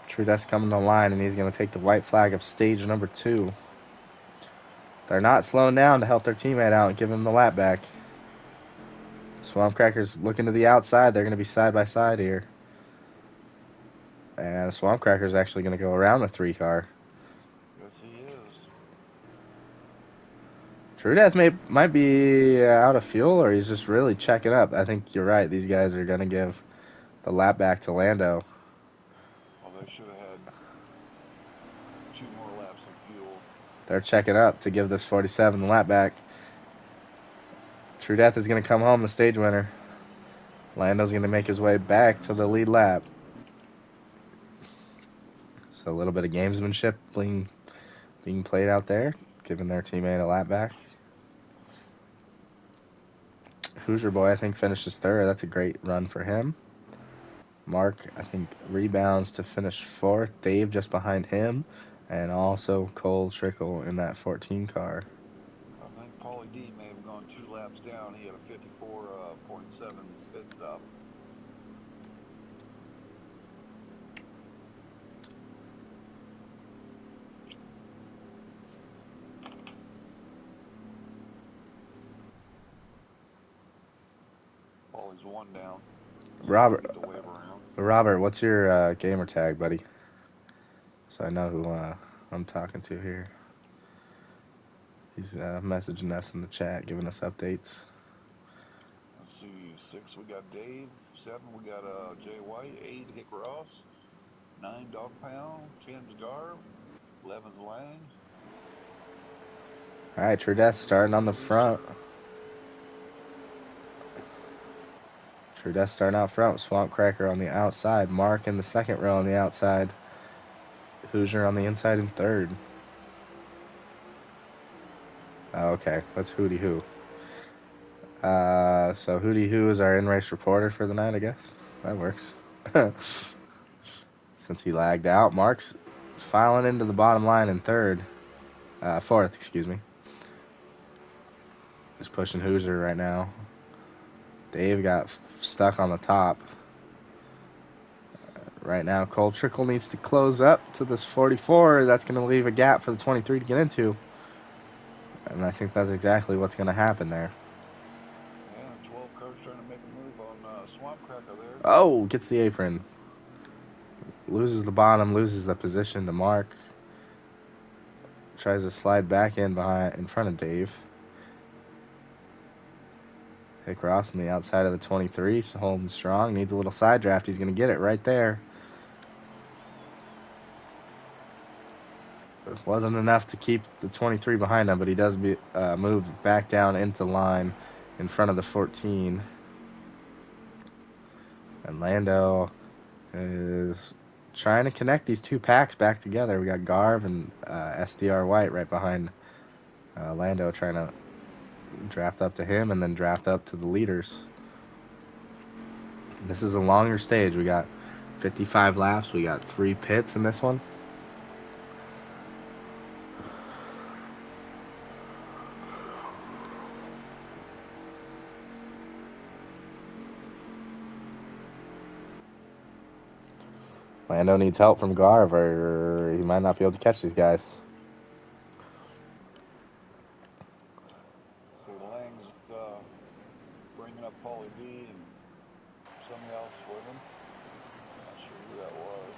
True Death's coming to line, and he's going to take the white flag of stage number 2. They're not slowing down to help their teammate out and give him the lap back. Swamp Cracker's looking to the outside. They're going to be side by side here. And Swamp Cracker's actually going to go around the 3 car. Yes, he is. True Death might be out of fuel, or he's just really checking up. I think you're right. These guys are going to give the lap back to Lando. Well, they should have had 2 more laps of fuel. They're checking up to give this 47 the lap back. True Death is going to come home the stage winner. Lando's going to make his way back to the lead lap. So a little bit of gamesmanship being played out there, giving their teammate a lap back. Hoosier Boy, I think, finishes 3rd. That's a great run for him. Mark, I think, rebounds to finish 4th. Dave just behind him. And also Cole Trickle in that 14 car. I think Paulie D may have gone 2 laps down. He had a 54.7 pit stop. Paulie's 1 down. Robert, what's your gamer tag, buddy? So I know who I'm talking to here. He's messaging us in the chat, giving us updates. Let's see, 6 we got Dave, 7 we got Jay White, 8 Hick Ross, 9 Dog Pound, 10's Garb, 11's Lang. All right, True Death starting on the front. True Death starting out front. Swamp Cracker on the outside. Mark in the 2nd row on the outside. Hoosier on the inside in 3rd. Okay, that's Hootie Hoo. So Hootie Hoo is our in-race reporter for the night, I guess. That works. Since he lagged out, Mark's filing into the bottom line in 3rd. 4th, excuse me. Just pushing Hoosier right now. Dave got stuck on the top. Right now, Cole Trickle needs to close up to this 44. That's going to leave a gap for the 23 to get into. And I think that's exactly what's going to happen there. Yeah, 12 car's trying to make a move on Swamp Cracker there. Oh, gets the apron. Loses the bottom, loses the position to Mark. Tries to slide back in front of Dave. Pick Ross on the outside of the 23, so holding strong. Needs a little side draft. He's going to get it right there. It wasn't enough to keep the 23 behind him, but he does move back down into line in front of the 14. And Lando is trying to connect these two packs back together. We got Garv and SDR White right behind Lando, trying to draft up to him and then draft up to the leaders. This is a longer stage. We got 55 laps. We got 3 pits in this one. Lando needs help from Garv, or he might not be able to catch these guys. So Lang's bringing up Paulie D and somebody else with him. I'm not sure who that was.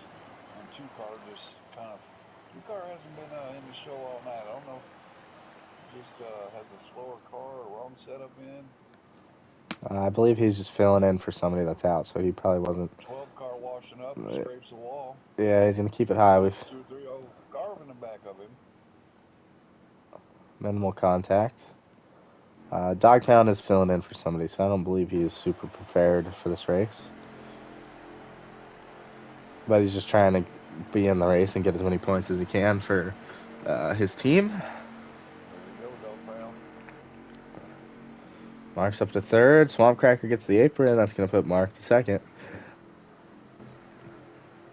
And Two-Car just kind of... Two-Car hasn't been in the show all night. I don't know if he just has a slower car or wrong setup in. I believe he's just filling in for somebody that's out, so he probably wasn't. 12 car washing up and scrapes the wall. Yeah, he's going to keep it high. We've 2 3 0 Garv in the back of him. minimal contact. Dog Pound is filling in for somebody, so I don't believe he is super prepared for this race. But he's just trying to be in the race and get as many points as he can for his team. Mark's up to third. Swamp Cracker gets the apron. That's going to put Mark to second.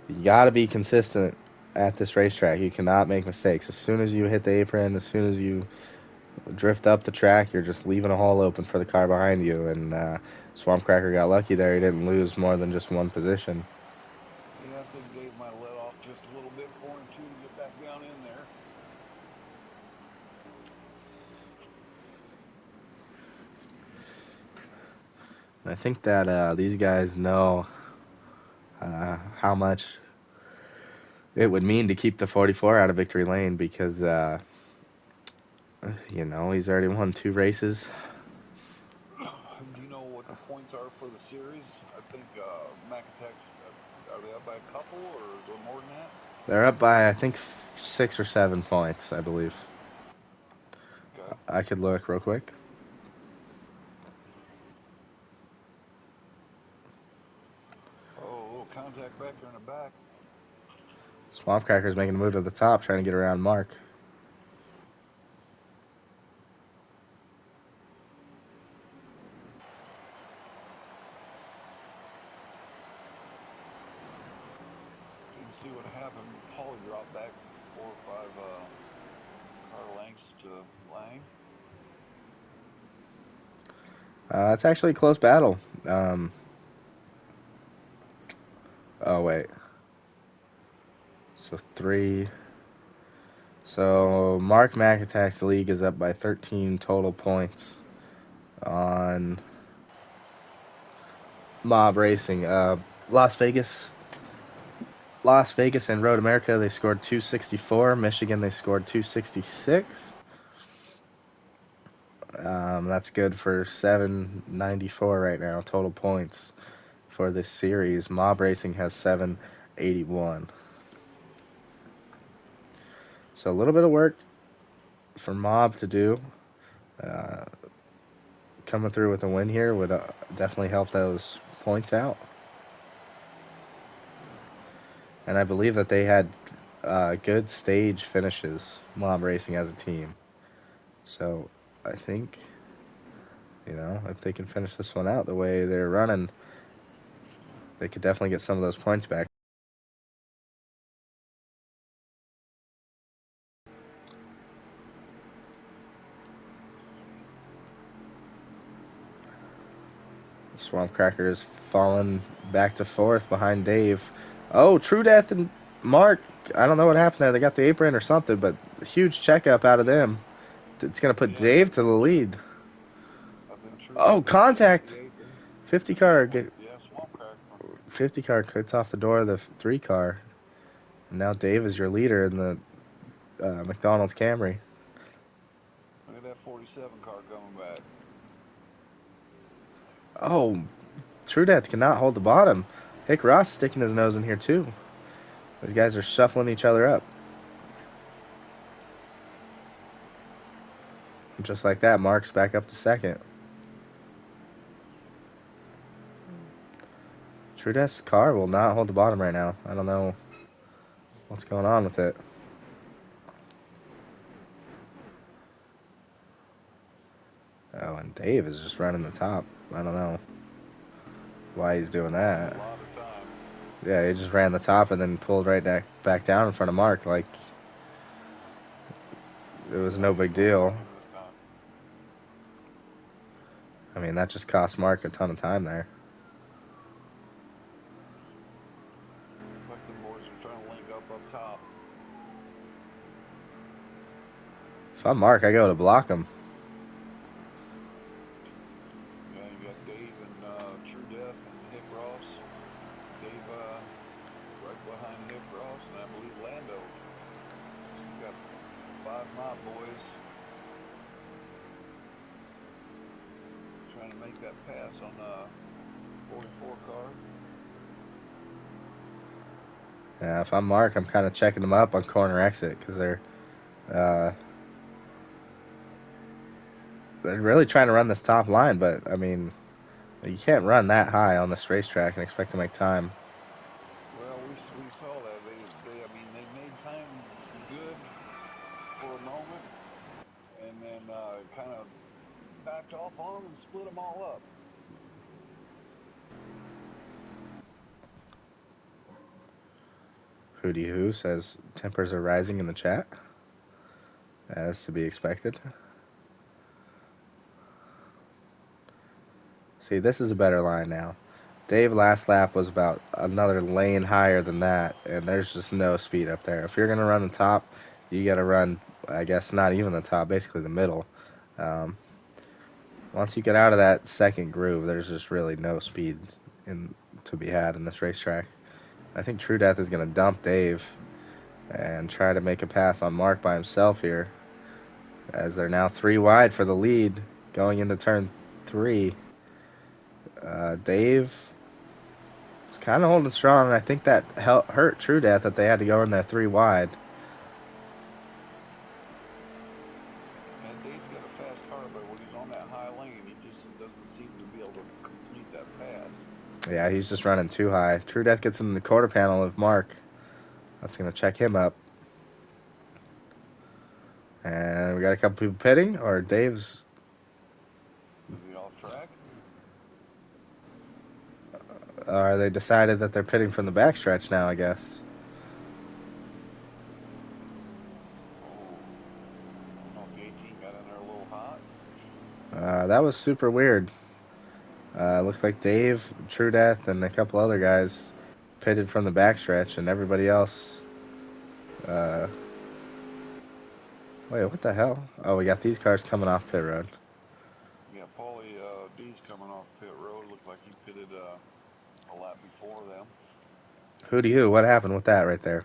You got to be consistent at this racetrack. You cannot make mistakes. As soon as you hit the apron, as soon as you drift up the track, you're just leaving a hole open for the car behind you. And Swamp Cracker got lucky there. He didn't lose more than just one position. Yeah, I think Dave might have let off just a little bit for him, too, to get back down in there. I think that these guys know how much it would mean to keep the 44 out of victory lane because, he's already won 2 races. Do you know what the points are for the series? I think MacAttack's, are they up by a couple or is there more than that? They're up by, I think, 6 or 7 points, I believe. Okay. I could look real quick. Oh, a little contact back there in the back. Swamp Cracker's making a move to the top, trying to get around Mark. Didn't see what happened. Paulie dropped back 4 or 5 car lengths to Lang. It's actually a close battle. Oh, wait. So 3. So Mark MacAttack's league is up by 13 total points on Mob Racing. Las Vegas and Road America, they scored 264. Michigan, they scored 266. That's good for 794 right now, total points for this series. Mob Racing has 781. So a little bit of work for Mob to do. Coming through with a win here would definitely help those points out. And I believe that they had good stage finishes, Mob Racing as a team. So I think, if they can finish this one out the way they're running, they could definitely get some of those points back. Swamp Cracker is falling back to 4th behind Dave. Oh, True Death and Mark, I don't know what happened there. They got the apron or something, but huge checkup out of them. It's going to put Dave to the lead. Oh, contact! 50 car. 50 car cuts off the door of the 3 car. And now Dave is your leader in the McDonald's Camry. Look at that 47 car coming back. Oh, True Death cannot hold the bottom. Hick Ross sticking his nose in here too. These guys are shuffling each other up. Just like that, Mark's back up to second. True Death's car will not hold the bottom right now. I don't know what's going on with it. Oh, and Dave is just running the top. I don't know why he's doing that. A lot of time. Yeah, he just ran the top and then pulled right back down in front of Mark like it was no big deal. I mean, that just cost Mark a ton of time there. Looks like the boys are trying to link up top. If I'm Mark, I go to block him. Yeah, you got Dave and True Death and Hick Ross. Dave right behind Hick Ross, and I believe Lando. So you got 5 mob boys trying to make that pass on 44 car. Yeah, if I'm Mark, I'm kind of checking them up on corner exit because they're really trying to run this top line. But I mean, you can't run that high on this racetrack and expect to make time. Well, we saw that I mean they made time good for a moment, and then kind of backed off on them and split them all up. Hootie Who says tempers are rising in the chat, as to be expected. See, this is a better line now. Dave last lap was about another lane higher than that, and there's just no speed up there. If you're going to run the top, you got to run, I guess, not even the top, basically the middle. Once you get out of that second groove, there's just really no speed to be had in this racetrack. I think True Death is going to dump Dave and try to make a pass on Mark by himself here, as they're now 3 wide for the lead going into turn 3. Dave is kind of holding strong. I think that hurt True Death that they had to go in there 3 wide. And Dave's got a fast car, but when he's on that high lane, he just doesn't seem to be able to complete that pass. Yeah, he's just running too high. True Death gets in the quarter panel of Mark. That's going to check him up. And we got a couple people pitting, or Dave's. Is he off track? They decided that they're pitting from the backstretch now, I guess. I don't know if the 18 got in there a little hot. That was super weird. Looks like Dave, True Death, and a couple other guys pitted from the backstretch, and everybody else. Wait, what the hell? Oh, we got these cars coming off pit road. Yeah, Paulie D's coming off pit road. Looked like he pitted a lap before them. Hootie Who, what happened with that right there?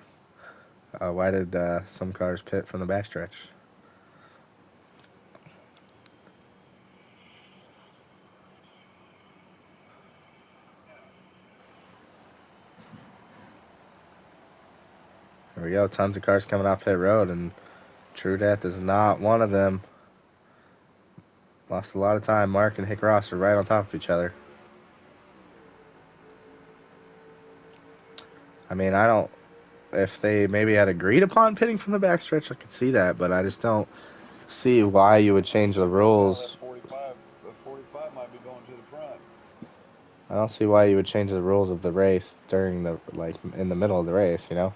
Why did some cars pit from the backstretch? There we go, tons of cars coming off pit road, and True Death is not one of them. Lost a lot of time. Mark and Hick Ross are right on top of each other. I mean, I don't. If they maybe had agreed upon pitting from the backstretch, I could see that, but I just don't see why you would change the rules. Well, that 45 might be going to the front. I don't see why you would change the rules of the race during in the middle of the race, you know?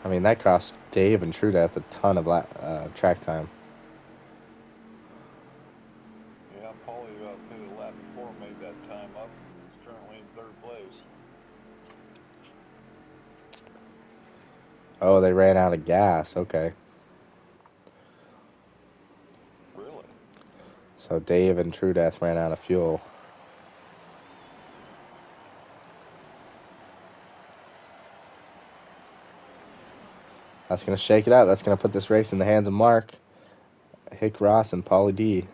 I mean, that cost Dave and True Death a ton of track time. Yeah, Paulie pitted a lap before, made that time up, and is currently in 3rd place. Oh, they ran out of gas. Okay. Really? So Dave and True Death ran out of fuel. That's going to shake it out. That's going to put this race in the hands of Mark, Hick Ross, and Paulie D.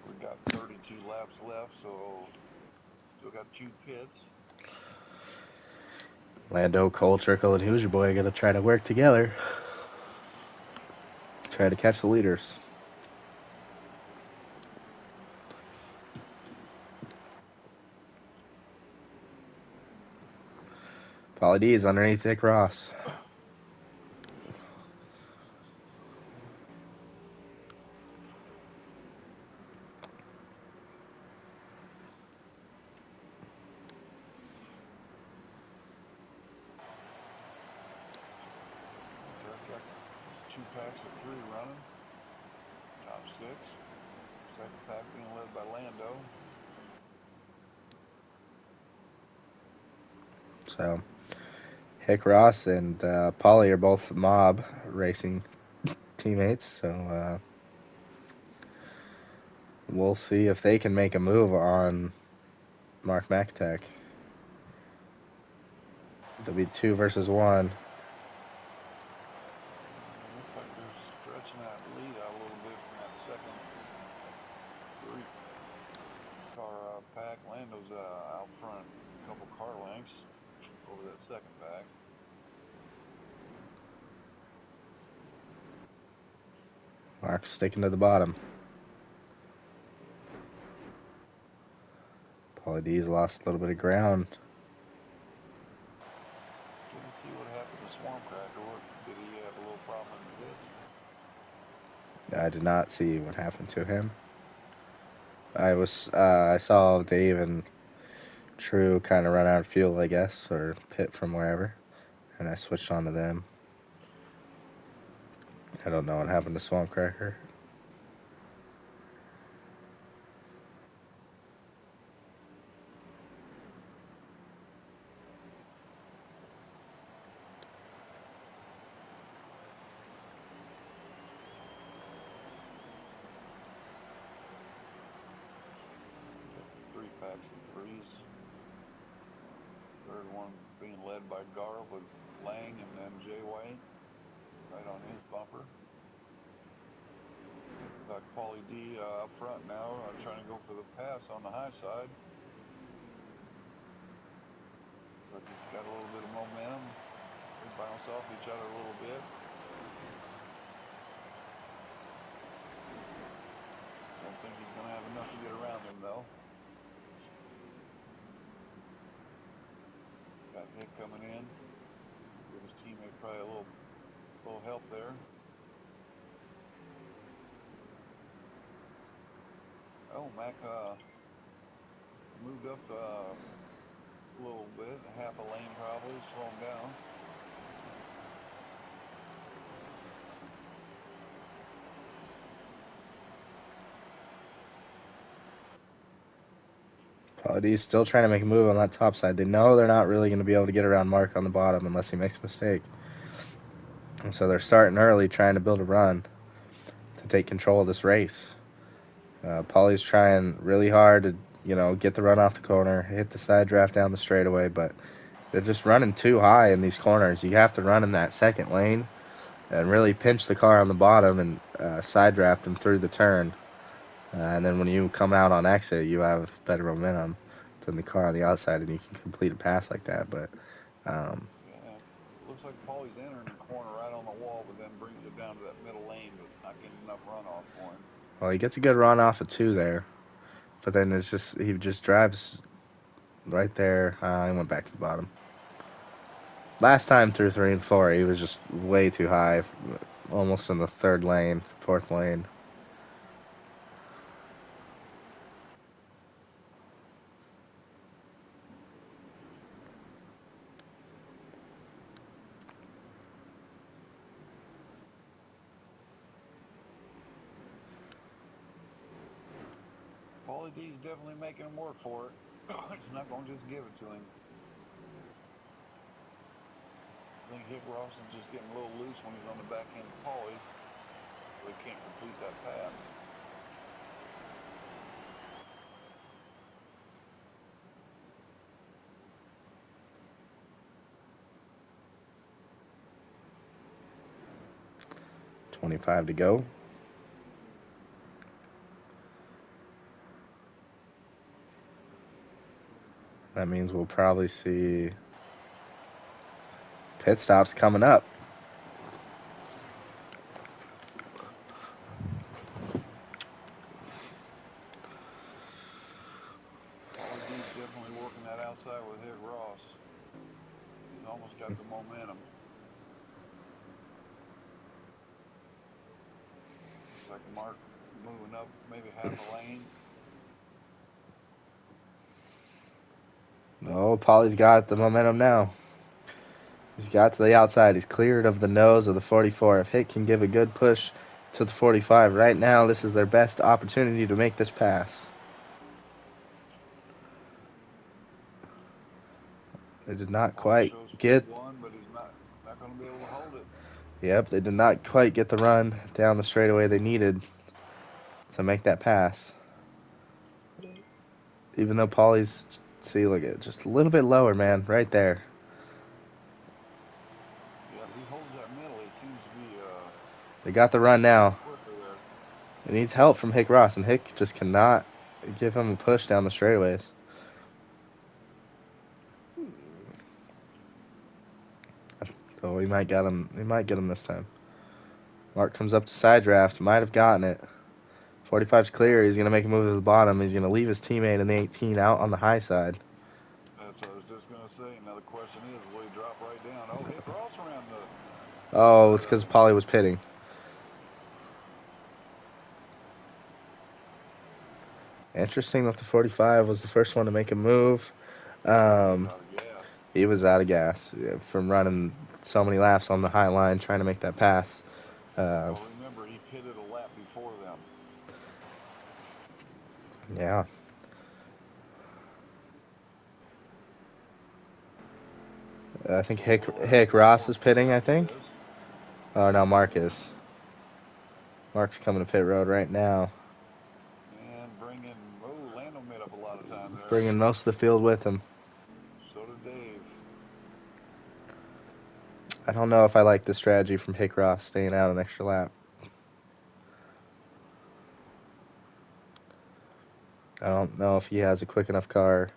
We got 32 laps left, so still got 2 pits. Lando, Cole, Trickle, and Hoosier Boy are going to try to work together. Try to catch the leaders. Pauly D is underneath Dick Ross. Derek got 2 packs of 3 running. Top 6. Second pack being led by Lando. So, Hick Ross and Pauly are both mob racing teammates. So, we'll see if they can make a move on Mark MacAttack. It'll be 2 versus 1. Looks like they're stretching that lead out a little bit from that second 3-car pack. Lando's out front a couple car lengths over that second pack. Mark's sticking to the bottom. Pauly D's lost a little bit of ground. Didn't see what happened to Swamp Cracker. Did he have a little problem in the pits? I did not see what happened to him. I saw Dave and True kind of run out of fuel, I guess, or pit from wherever, and I switched on to them. I don't know what happened to Swamp Cracker. Three packs of 3s. Third one being led by Gar with Lang and then Jay White right on his bumper. Got Pauly D up front now, trying to go for the pass on the high side. But he's got a little bit of momentum. They bounce off each other a little bit. Don't think he's going to have enough to get around him, though. Got Hick coming in. Give his teammate probably a little help there. Oh, Mac moved up a little bit, half a lane probably, slowing down. Pauly D's still trying to make a move on that top side. They know they're not really going to be able to get around Mark on the bottom unless he makes a mistake. And so they're starting early, trying to build a run to take control of this race. Pauly's trying really hard to, get the run off the corner, hit the side draft down the straightaway, but they're just running too high in these corners. You have to run in that second lane and really pinch the car on the bottom and side draft them through the turn. And then when you come out on exit, you have better momentum than the car on the outside, and you can complete a pass like that. But yeah, looks like Pauly's entering the corner right on the wall, but then brings it down to that middle lane, but not getting enough runoff for him. well, he gets a good run off of 2 there, but then he just drives right there. He went back to the bottom. Last time through 3 and 4, he was just way too high, almost in the 3rd lane, 4th lane. Pauly D's definitely making him work for it. It's not going to just give it to him. I think Hick Ross is just getting a little loose when he's on the back end of Pauly, so he can't complete that pass. .25 to go. That means we'll probably see pit stops coming up. Paulie D's definitely working that outside with Hick Ross. He's almost got the momentum. Looks like Mark moving up maybe half a lane. Oh, Paulie's got the momentum now. He's got to the outside. He's cleared of the nose of the 44. If Hick can give a good push to the 45 right now, this is their best opportunity to make this pass. They did not quite get. One, but he's not going to be able to hold it. Yep, they did not quite get the run down the straightaway they needed to make that pass. Even though Paulie's, see, look at just a little bit lower, man, right there. Yeah, if he holds that middle, it seems to be. They got the run now. He needs help from Hick Ross, and Hick just cannot give him a push down the straightaways. Oh, he might get him. He might get him this time. Mark comes up to side draft. Might have gotten it. 45's clear. He's going to make a move to the bottom. He's going to leave his teammate in the 18 out on the high side. That's what I was just going to say. Now the question is, will he drop right down? Oh, Hick Ross around the... Oh, it's because Paulie was pitting. Interesting that the 45 was the first one to make a move. He was out of gas from running so many laps on the high line trying to make that pass. Well, remember, he pitted a lap before them. Yeah. I think Hick Ross is pitting, I think. Oh, no, Mark is. Mark's coming to pit road right now. And Lando made up a lot of time there. Bringing most of the field with him. So did Dave. I don't know if I like the strategy from Hick Ross staying out an extra lap. I don't know if he has a quick enough car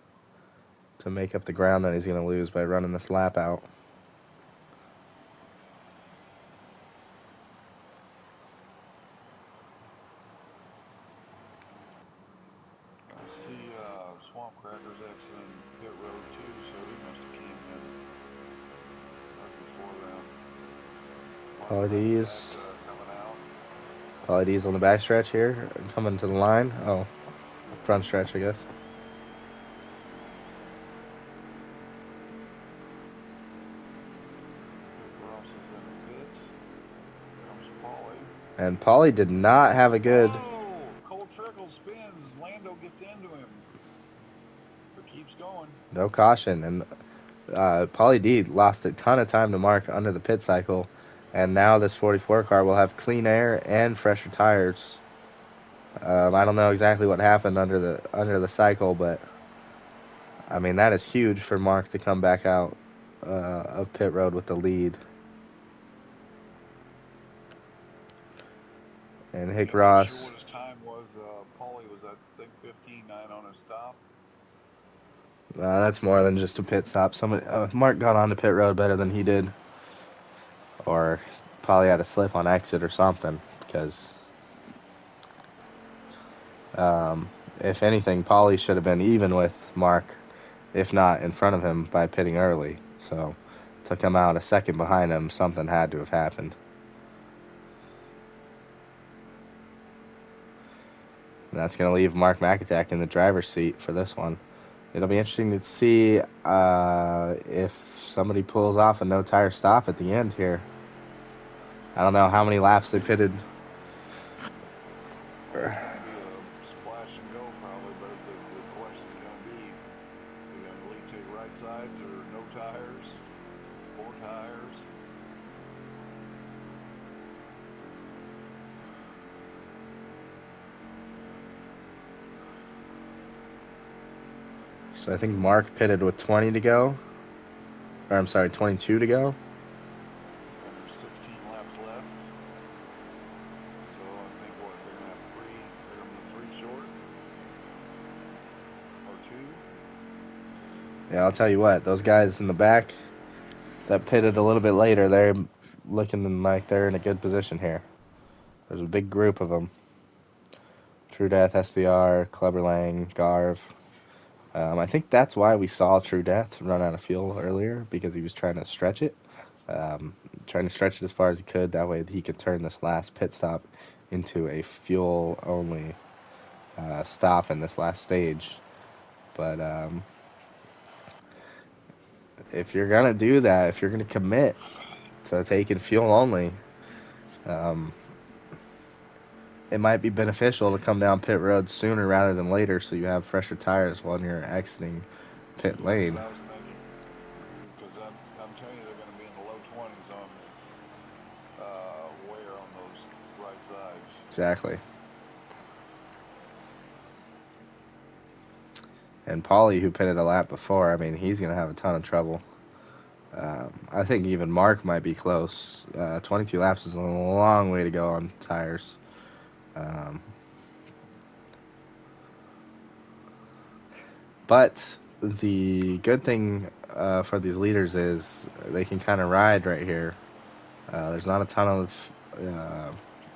to make up the ground that he's going to lose by running this lap out. I see Swamp Cracker's exiting pit road too, so he must have came in right before them. Paulie D's. Coming out. Paulie D's on the back stretch here, coming to the line. Oh, front stretch, I guess. And Paulie did not have a good... Oh, Cold Trickle spins. Lando gets into him. But keeps going. No caution. And Paulie D lost a ton of time to Mark under the pit cycle. And now this 44 car will have clean air and fresher tires. I don't know exactly what happened under the cycle, but I mean, that is huge for Mark to come back out of pit road with the lead. And Hick Ross. I'm not sure what his time was. Paulie was, I think, 15.9 on his stop. That's more than just a pit stop. Mark got onto pit road better than he did. Or probably had a slip on exit or something. Because, if anything, Paulie should have been even with Mark, if not in front of him, by pitting early. So, to come out a second behind him, something had to have happened. And that's going to leave Mark MacAttack in the driver's seat for this one. It'll be interesting to see if somebody pulls off a no-tire stop at the end here. I don't know how many laps they pitted. It's going to be a splash and go probably, but the question is going to be, are you going to lead to right sides or no tires, 4 tires? So I think Mark pitted with 20 to go. Or I'm sorry, 22 to go. And there's 16 laps left. So I think what, they're going to have 3, they're going to be 3 short? Or 2? Yeah, I'll tell you what, those guys in the back that pitted a little bit later, they're looking like they're in a good position here. There's a big group of them. True Death, SDR, Clever Lang, Garv. I think that's why we saw True Death run out of fuel earlier, because he was trying to stretch it. Trying to stretch it as far as he could. That way he could turn this last pit stop into a fuel-only stop in this last stage. But if you're going to do that, if you're going to commit to taking fuel only, it might be beneficial to come down pit road sooner rather than later so you have fresher tires when you're exiting pit lane. That's what I was thinking. Because I'm telling you, they're going to be in the low 20s on wear on those right sides. Exactly. And Paulie, who pitted a lap before, I mean, he's going to have a ton of trouble. I think even Mark might be close. 22 laps is a long way to go on tires. But the good thing for these leaders is they can kind of ride right here. There's not a ton of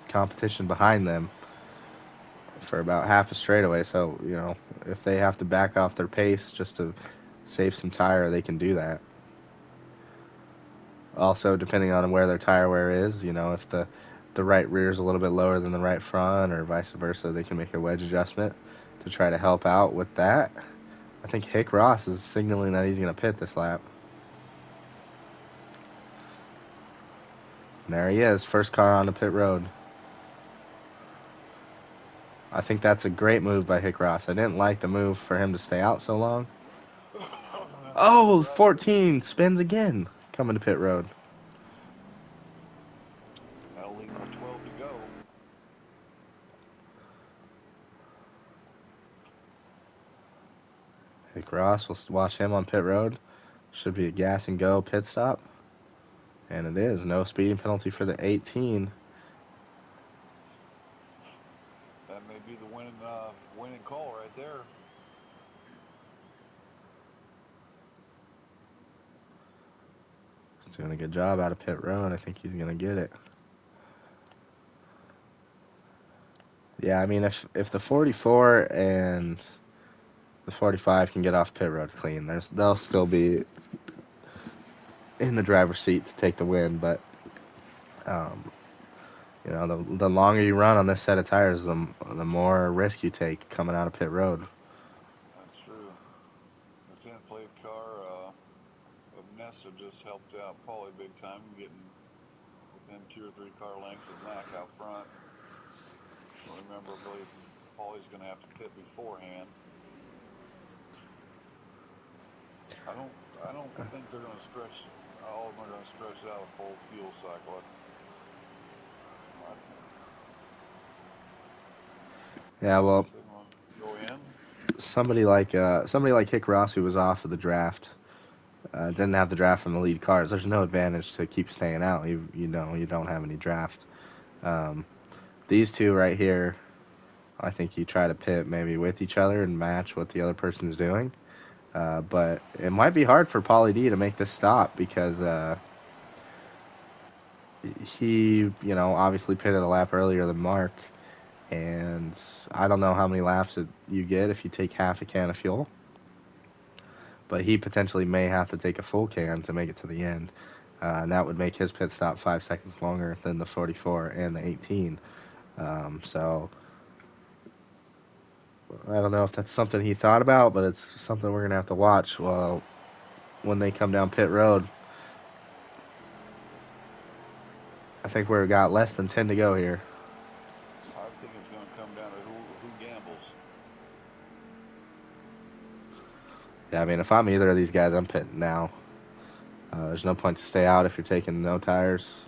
competition behind them for about half a straightaway. So, you know, if they have to back off their pace just to save some tire, they can do that. Also, depending on where their tire wear is, you know, if the right rear is a little bit lower than the right front or vice versa, they can make a wedge adjustment to try to help out with that. I think Hick Ross is signaling that he's going to pit this lap. And there he is, first car on the pit road. I think that's a great move by Hick Ross. I didn't like the move for him to stay out so long. Oh, 14 spins again coming to pit road. That'll leave 12 to go. Hick Ross, we'll watch him on pit road. Should be a gas and go pit stop. And it is. No speeding penalty for the 18. That may be the winning call right there. He's doing a good job out of pit road. I think he's going to get it. Yeah, I mean, if the 44 and the 45 can get off pit road clean, they'll still be in the driver's seat to take the win. But, you know, the longer you run on this set of tires, the more risk you take coming out of pit road. That's true. The 10th plate car of Nesta just helped out Paulie big time, getting within 2 or 3 car lengths of Mac out front. Remember, I believe Paulie's going to have to pit beforehand. I don't think they're going to stretch. All of them are going to stretch out a full fuel cycle. Yeah, well, go in. somebody like Hick Ross, who was off of the draft, didn't have the draft from the lead cars. There's no advantage to keep staying out. You know, you don't have any draft. These two right here, I think you try to pit maybe with each other and match what the other person is doing. But it might be hard for Paulie D to make this stop because he, you know, obviously pitted a lap earlier than Mark. And I don't know how many laps you get if you take half a can of fuel. But he potentially may have to take a full can to make it to the end. And that would make his pit stop 5 seconds longer than the 44 and the 18. So I don't know if that's something he thought about, but it's something we're going to have to watch when they come down pit road. I think we've got less than 10 to go here. I think it's going to come down to who gambles. Yeah, I mean, if I'm either of these guys, I'm pitting now. There's no point to stay out if you're taking no tires.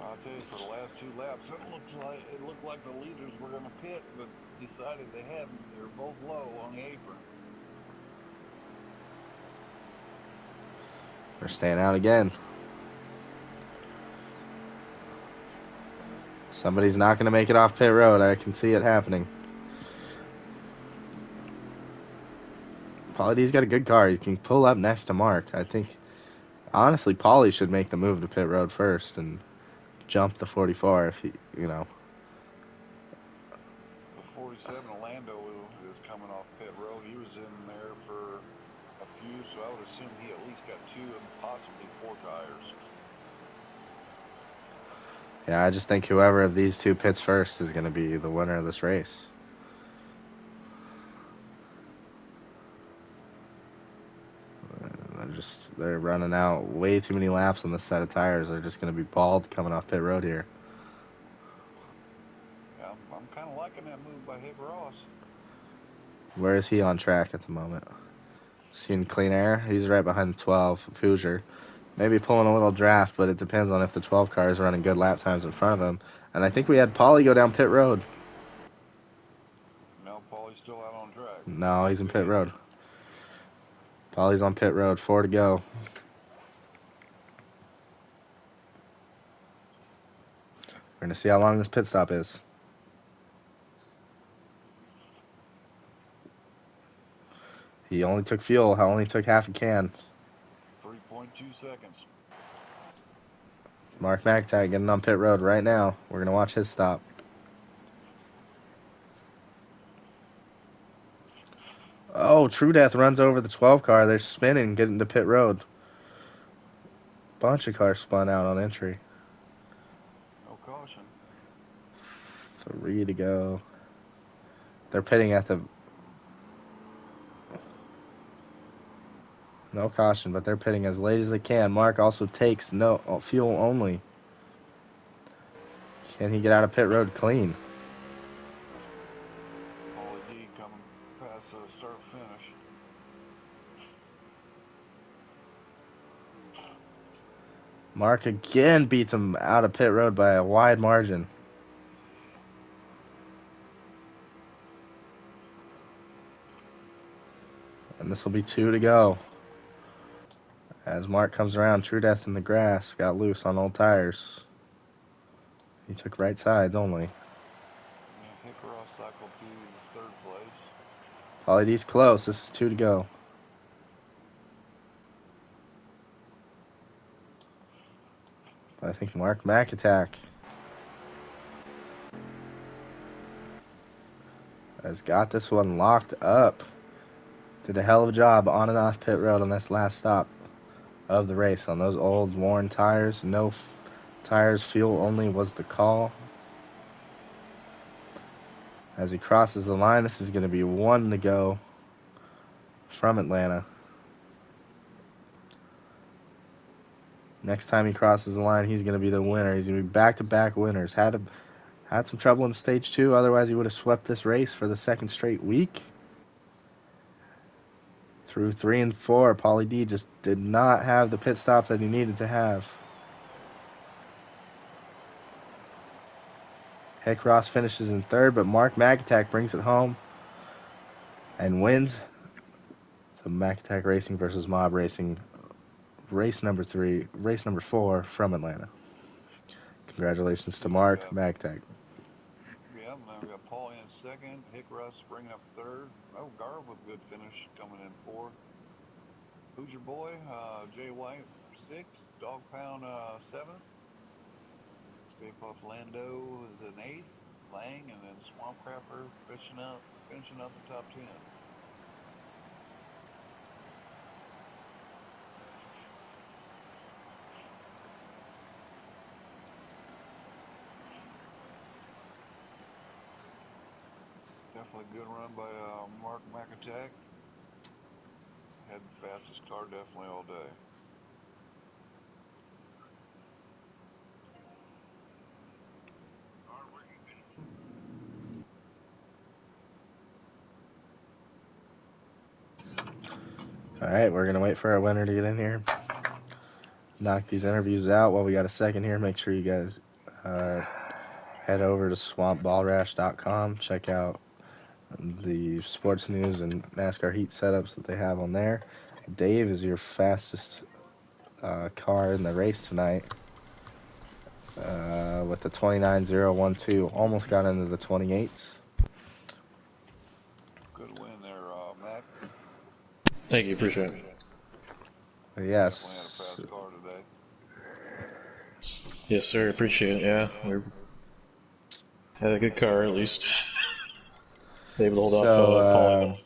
I'll tell you, for the last 2 laps, it looked like the leaders were going to pit, but decided they hadn't. They were both low on the apron. They're staying out again. Somebody's not going to make it off pit road. I can see it happening. Pauly D's got a good car. He can pull up next to Mark. I think, honestly, Pauly should make the move to pit road first and jump the 44 if he, you know. The 47 Orlando is coming off pit road. He was in there for a few, so I would assume he at least got 2 and possibly 4 tires. Yeah, I just think whoever of these two pits first is going to be the winner of this race. They're running out way too many laps on this set of tires. They're just going to be bald coming off pit road here. Yeah, I'm kind of liking that move by Hick Ross. Where is he on track at the moment? Is he in clean air? He's right behind the 12 of Hoosier. Maybe pulling a little draft, but it depends on if the 12 car is running good lap times in front of him. And I think we had Pauly go down pit road. No, Pauly's still out on track. No, he's in pit road. Pauly's on pit road. 4 to go. We're going to see how long this pit stop is. He only took fuel. Only took half a can. 3.2 seconds. Mark MacAttack getting on pit road right now. We're going to watch his stop. Oh, True Death runs over the 12 car. They're spinning, getting to pit road. Bunch of cars spun out on entry. No caution. 3 to go. They're pitting at the... No caution, but they're pitting as late as they can. Mark also takes no fuel only. Can he get out of pit road clean? Pauly D coming past the start finish. Mark again beats him out of pit road by a wide margin. And this will be 2 to go. As Mark comes around, True Death's in the grass. Got loose on old tires. He took right sides only. Hick Ross cycled to 3rd place. Pauly D's close. This is 2 to go. But I think Mark MacAttack has got this one locked up. Did a hell of a job on and off pit road on this last stop of the race. On those old worn tires, no tires, fuel only was the call. As he crosses the line, this is going to be 1 to go from Atlanta. Next time he crosses the line, he's going to be the winner. He's going to be back-to-back winners. Had some trouble in stage 2, otherwise he would have swept this race for the 2nd straight week. Through 3 and 4, Pauly D just did not have the pit stop that he needed to have. Hick Ross finishes in 3rd, but Mark MacAttack brings it home and wins the MacAttack Racing versus Mob Racing race number 4 from Atlanta. Congratulations to Mark MacAttack. Yeah, now we got Pauly in 2nd. Hick Ross bringing up 3rd. Oh, Garb with a good finish coming in 4th. Who's your boy? Jay White 6th. Dog Pound 7th. Stay Puff Lando is in 8th. Lang and then Swamp Crapper finishing up the top 10. Definitely a good run by Mark MacAttack. Had the fastest car definitely all day. Alright, we're going to wait for our winner to get in here. Knock these interviews out while we got a second here. Make sure you guys head over to swampballrash.com. Check out the sports news and NASCAR heat setups that they have on there. Dave is your fastest car in the race tonight with the 29.012. Almost got into the 28s. Good win there, Mac. Thank you, appreciate it. Definitely had a Yes. fast car today. Yes, sir, appreciate it. Yeah, we had a good car at least. Able to hold off So Paulie.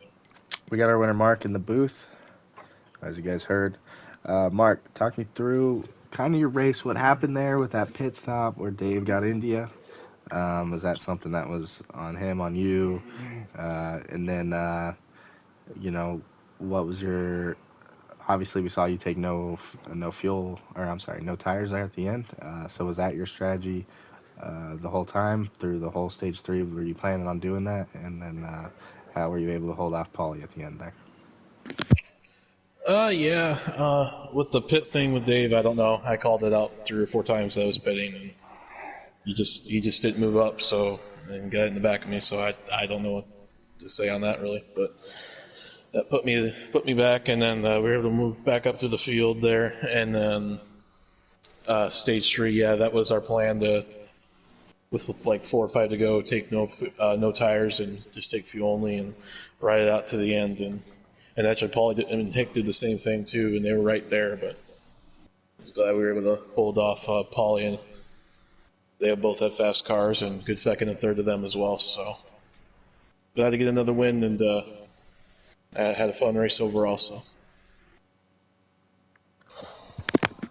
we got our winner Mark in the booth, as you guys heard. Mark, talk me through kind of your race. What happened there with that pit stop where Dave got India? Was that something that was on him, on you? And then, you know, what was your? Obviously, we saw you take no fuel, or I'm sorry, no tires there at the end. So was that your strategy the whole time through the whole stage 3? Were you planning on doing that? And then how were you able to hold off Paulie at the end there? Yeah. With the pit thing with Dave, I don't know. I called it out 3 or 4 times that I was pitting, and he just didn't move up, so and got in the back of me. So I don't know what to say on that really, but that put me back, and then we were able to move back up through the field there, and then stage 3, yeah, that was our plan to. With like 4 or 5 to go, take no tires and just take fuel only and ride it out to the end. And actually, Paulie and Hick did the same thing too, and they were right there. But I was glad we were able to hold off Paulie, and they both had fast cars and good second and third to them as well. So glad to get another win, and I had a fun race overall. So.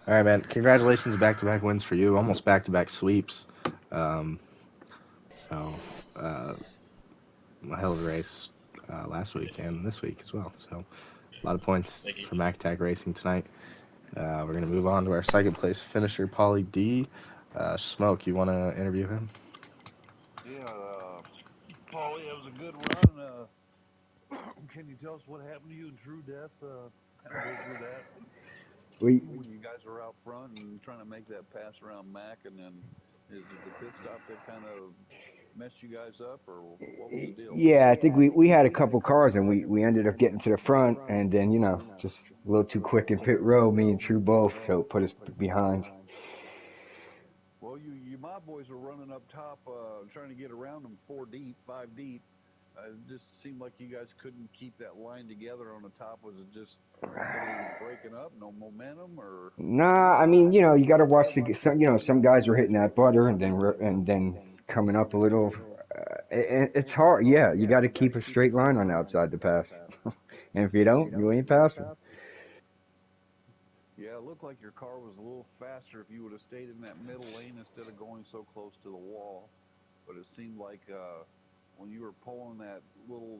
All right, man. Congratulations, back-to-back wins for you. Almost back-to-back sweeps. Um, so, a hell of a race last week and this week as well. So, a lot of points Thank you. for MacAttack Racing tonight. We're going to move on to our second place finisher, Paulie D. Smoke, you want to interview him? Yeah, Paulie, that was a good run. Can you tell us what happened to you in True Death? Kind of go through that We when you guys were out front and trying to make that pass around Mac, and then is it the pit stop that kind of messed you guys up, or what was the deal? yeah, I think we had a couple cars and we ended up getting to the front and then just a little too quick in pit row, me and True both, so it put us behind. Well, you my boys were running up top, trying to get around them 4 deep, 5 deep. It just seemed like you guys couldn't keep that line together on the top. Was it just everybody was breaking up, no momentum, or? Nah, I mean, you got to watch some guys were hitting that butter and then coming up a little. It's hard. Yeah, you got to keep a straight line on the outside to pass. And if you don't, you ain't passing. Yeah, it looked like your car was a little faster if you would have stayed in that middle lane instead of going so close to the wall. But it seemed like when you were pulling that little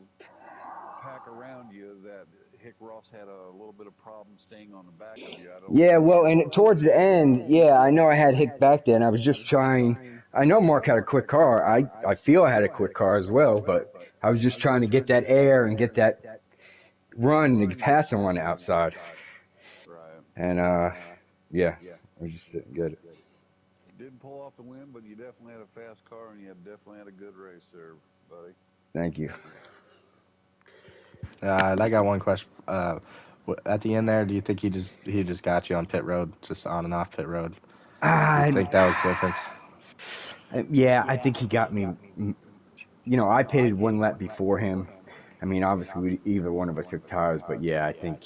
pack around you, that Hick Ross had a little bit of problem staying on the back of you. I don't know Yeah, what well, your and towards the end, yeah, I know I had Hick back there, and I was just trying. I know Mark had a quick car. I feel I had a quick car as well, but I was just trying to get that air and get that run to pass him on the outside. right. And yeah, I just didn't get it. Didn't pull off the win, but you definitely had a fast car and you definitely had a good race there, buddy. Thank you. I got one question. At the end there, do you think he just got you on pit road, just on and off pit road? Do you Uh, think that was the difference? yeah, I think he got me. I pitted one lap before him. I mean, obviously, either one of us took tires, but yeah, I think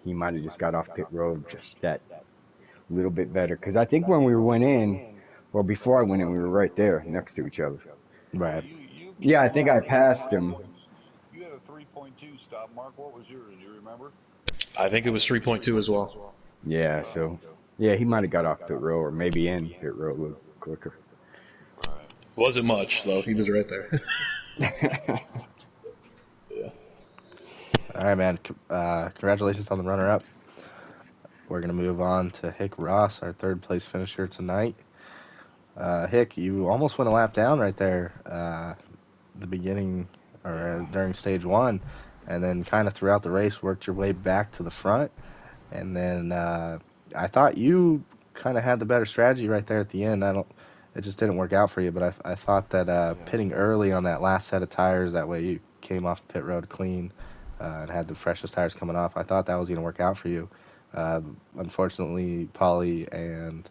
he might have just got off pit road just that little bit better. Because I think when we went in, well, before I went in, we were right there next to each other. Well, Right. you Yeah, I came think up I with a passed him. 3 point. You had a 3.2 stop, Mark. What was yours? Do you remember? I think it was 3.2 as well. Yeah, so yeah, he might have got off pit row or maybe in pit row a little quicker. Right. Wasn't much though. He was right there. Yeah. All right, man. Congratulations on the runner-up. We're gonna move on to Hick Ross, our third place finisher tonight. Hick, you almost went a lap down right there, the beginning or during stage 1, and then kind of throughout the race worked your way back to the front. And then I thought you kind of had the better strategy right there at the end. It just didn't work out for you. But I thought that pitting early on that last set of tires, that way you came off pit road clean and had the freshest tires coming off. I thought that was going to work out for you. Unfortunately, Polly and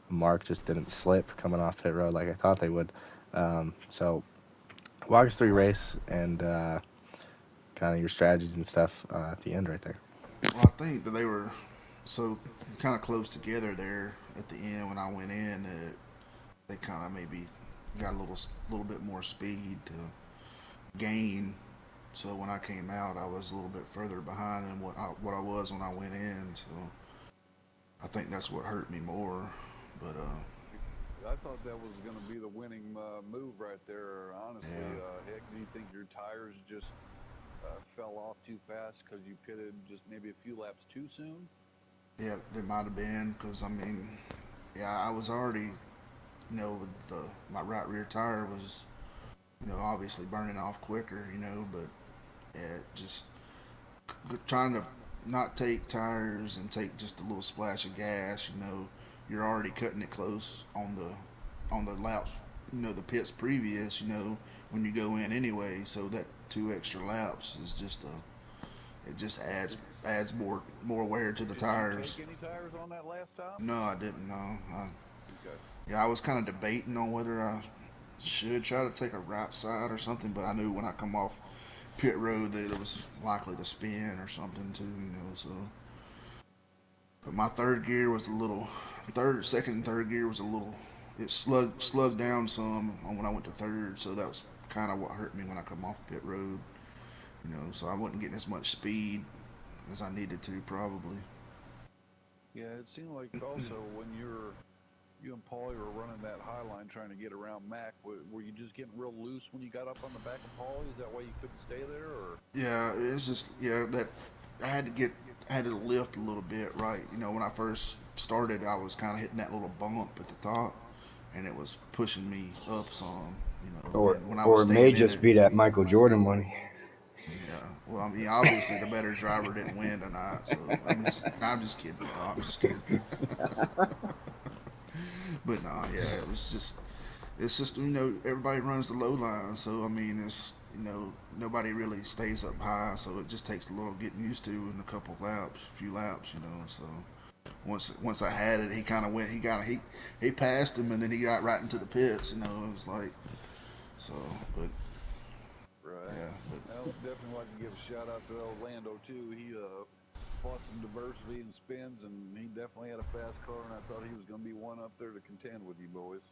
Mark just didn't slip coming off pit road like I thought they would. So walk us through your race and kind of your strategies and stuff at the end right there. Well, I think that they were so kind of close together there at the end when I went in that they kind of maybe got a little bit more speed to gain. So when I came out, I was a little bit further behind than what I was when I went in. So I think that's what hurt me more. But I thought that was going to be the winning move right there. Honestly, yeah, heck, do you think your tires just fell off too fast because you pitted just maybe a few laps too soon? yeah, they might have been because I mean, yeah, I was already with my right rear tire was obviously burning off quicker, but yeah, just trying to not take tires and take just a little splash of gas. You're already cutting it close on the laps. The pits previous. When you go in anyway. So that 2 extra laps is just it just adds more wear to the Did you tires. take any tires on that last time? No, I didn't. No, Okay. yeah, I was kind of debating on whether I should try to take a right side or something, but I knew when I come off pit road that it was likely to spin or something too, so. But my third gear was a little, second and third gear was a little, it slugged down some on when I went to third, so that was kind of what hurt me when I come off pit road, so I wasn't getting as much speed as I needed to probably. Yeah, it seemed like also when you and Paulie were running that high line trying to get around Mac, were you just getting real loose when you got up on the back of Paulie? Is that why you couldn't stay there, or? Yeah, it's just that I had to get I had to lift a little bit, right? When I first started, I was kind of hitting that little bump at the top, and it was pushing me up some, Or and when I was or it may staying in it. just be that Michael Jordan money. Yeah, well, I mean, obviously the better driver didn't win tonight, so I'm just kidding, bro. I'm just kidding. But nah, yeah, it's just everybody runs the low line, so I mean it's nobody really stays up high, so it just takes a little getting used to in a couple laps, few laps, so once I had it, he kind of went, he passed him, and then he got right into the pits, it was like so, but Right. yeah, but Well, definitely like to give a shout out to Orlando too. He fought some diversity and spins, and he definitely had a fast car, and I thought he was going to be one up there to contend with you boys.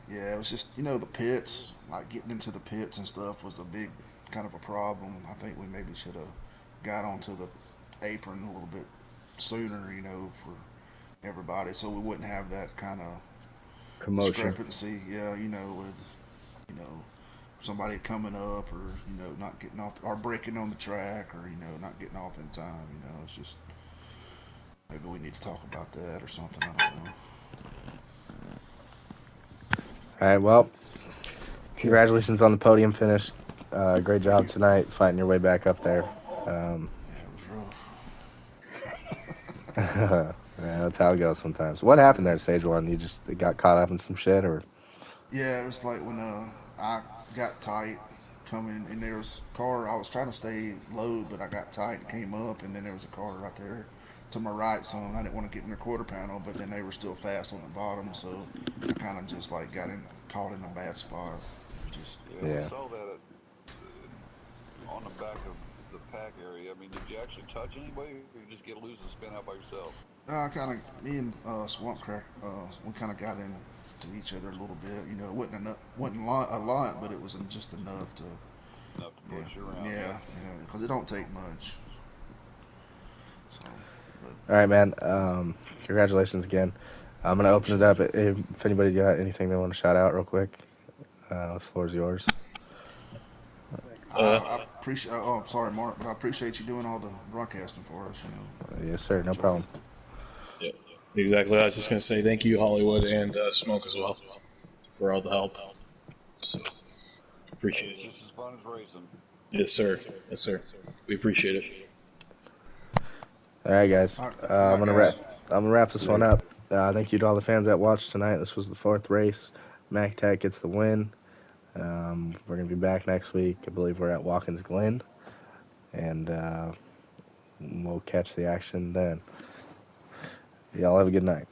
yeah, it was just the pits, like getting into the pits and stuff was a big kind of a problem. I think we maybe should have got onto the apron a little bit sooner, for everybody, so we wouldn't have that kind of Commotion. discrepancy. Yeah, with you know somebody coming up or not getting off or breaking on the track or not getting off in time. It's just maybe we need to talk about that or something. I don't know. All right, well, Sure. congratulations on the podium finish. Great Thank job you. tonight, fighting your way back up there. Um, Yeah, it was rough. yeah, that's how it goes sometimes. What happened there at stage one? You just got caught up in some shit, or? Yeah, it was like when I got tight coming and there was a car. I was trying to stay low, but I got tight and came up, and then there was a car right there to my right. So I didn't want to get in their quarter panel, but then they were still fast on the bottom, so I kind of just like caught in a bad spot. Just Yeah, we Yeah. saw that on the back of the pack area. I mean, did you actually touch anybody, or you just get loose and spin out by yourself? kind of me and Swamp Crack, we kind of got into each other a little bit. It wasn't enough, wasn't a lot, but it was just enough to Enough to yeah, push you around. yeah, Yep. yeah, because it don't take much. So, but All right, man. Congratulations again. I'm gonna open it appreciate up. it. If anybody's got anything they want to shout out real quick, the floor is yours. I appreciate. Oh, I'm sorry, Mark, but I appreciate you doing all the broadcasting for us. Yes, I sir. No enjoy problem. it. Yeah, exactly. I was just going to say thank you, Hollywood, and Smoke as well for all the help. So Hey, appreciate it's it. just as fun as racing. Yes, sir. Yes, sir. We appreciate it. All right, guys. All right, good I'm night, gonna wrap. guys. I'm gonna wrap this one Later. up. Thank you to all the fans that watched tonight. This was the fourth race. MacAttack gets the win. We're gonna be back next week. I believe we're at Watkins Glen, and we'll catch the action then. Y'all have a good night.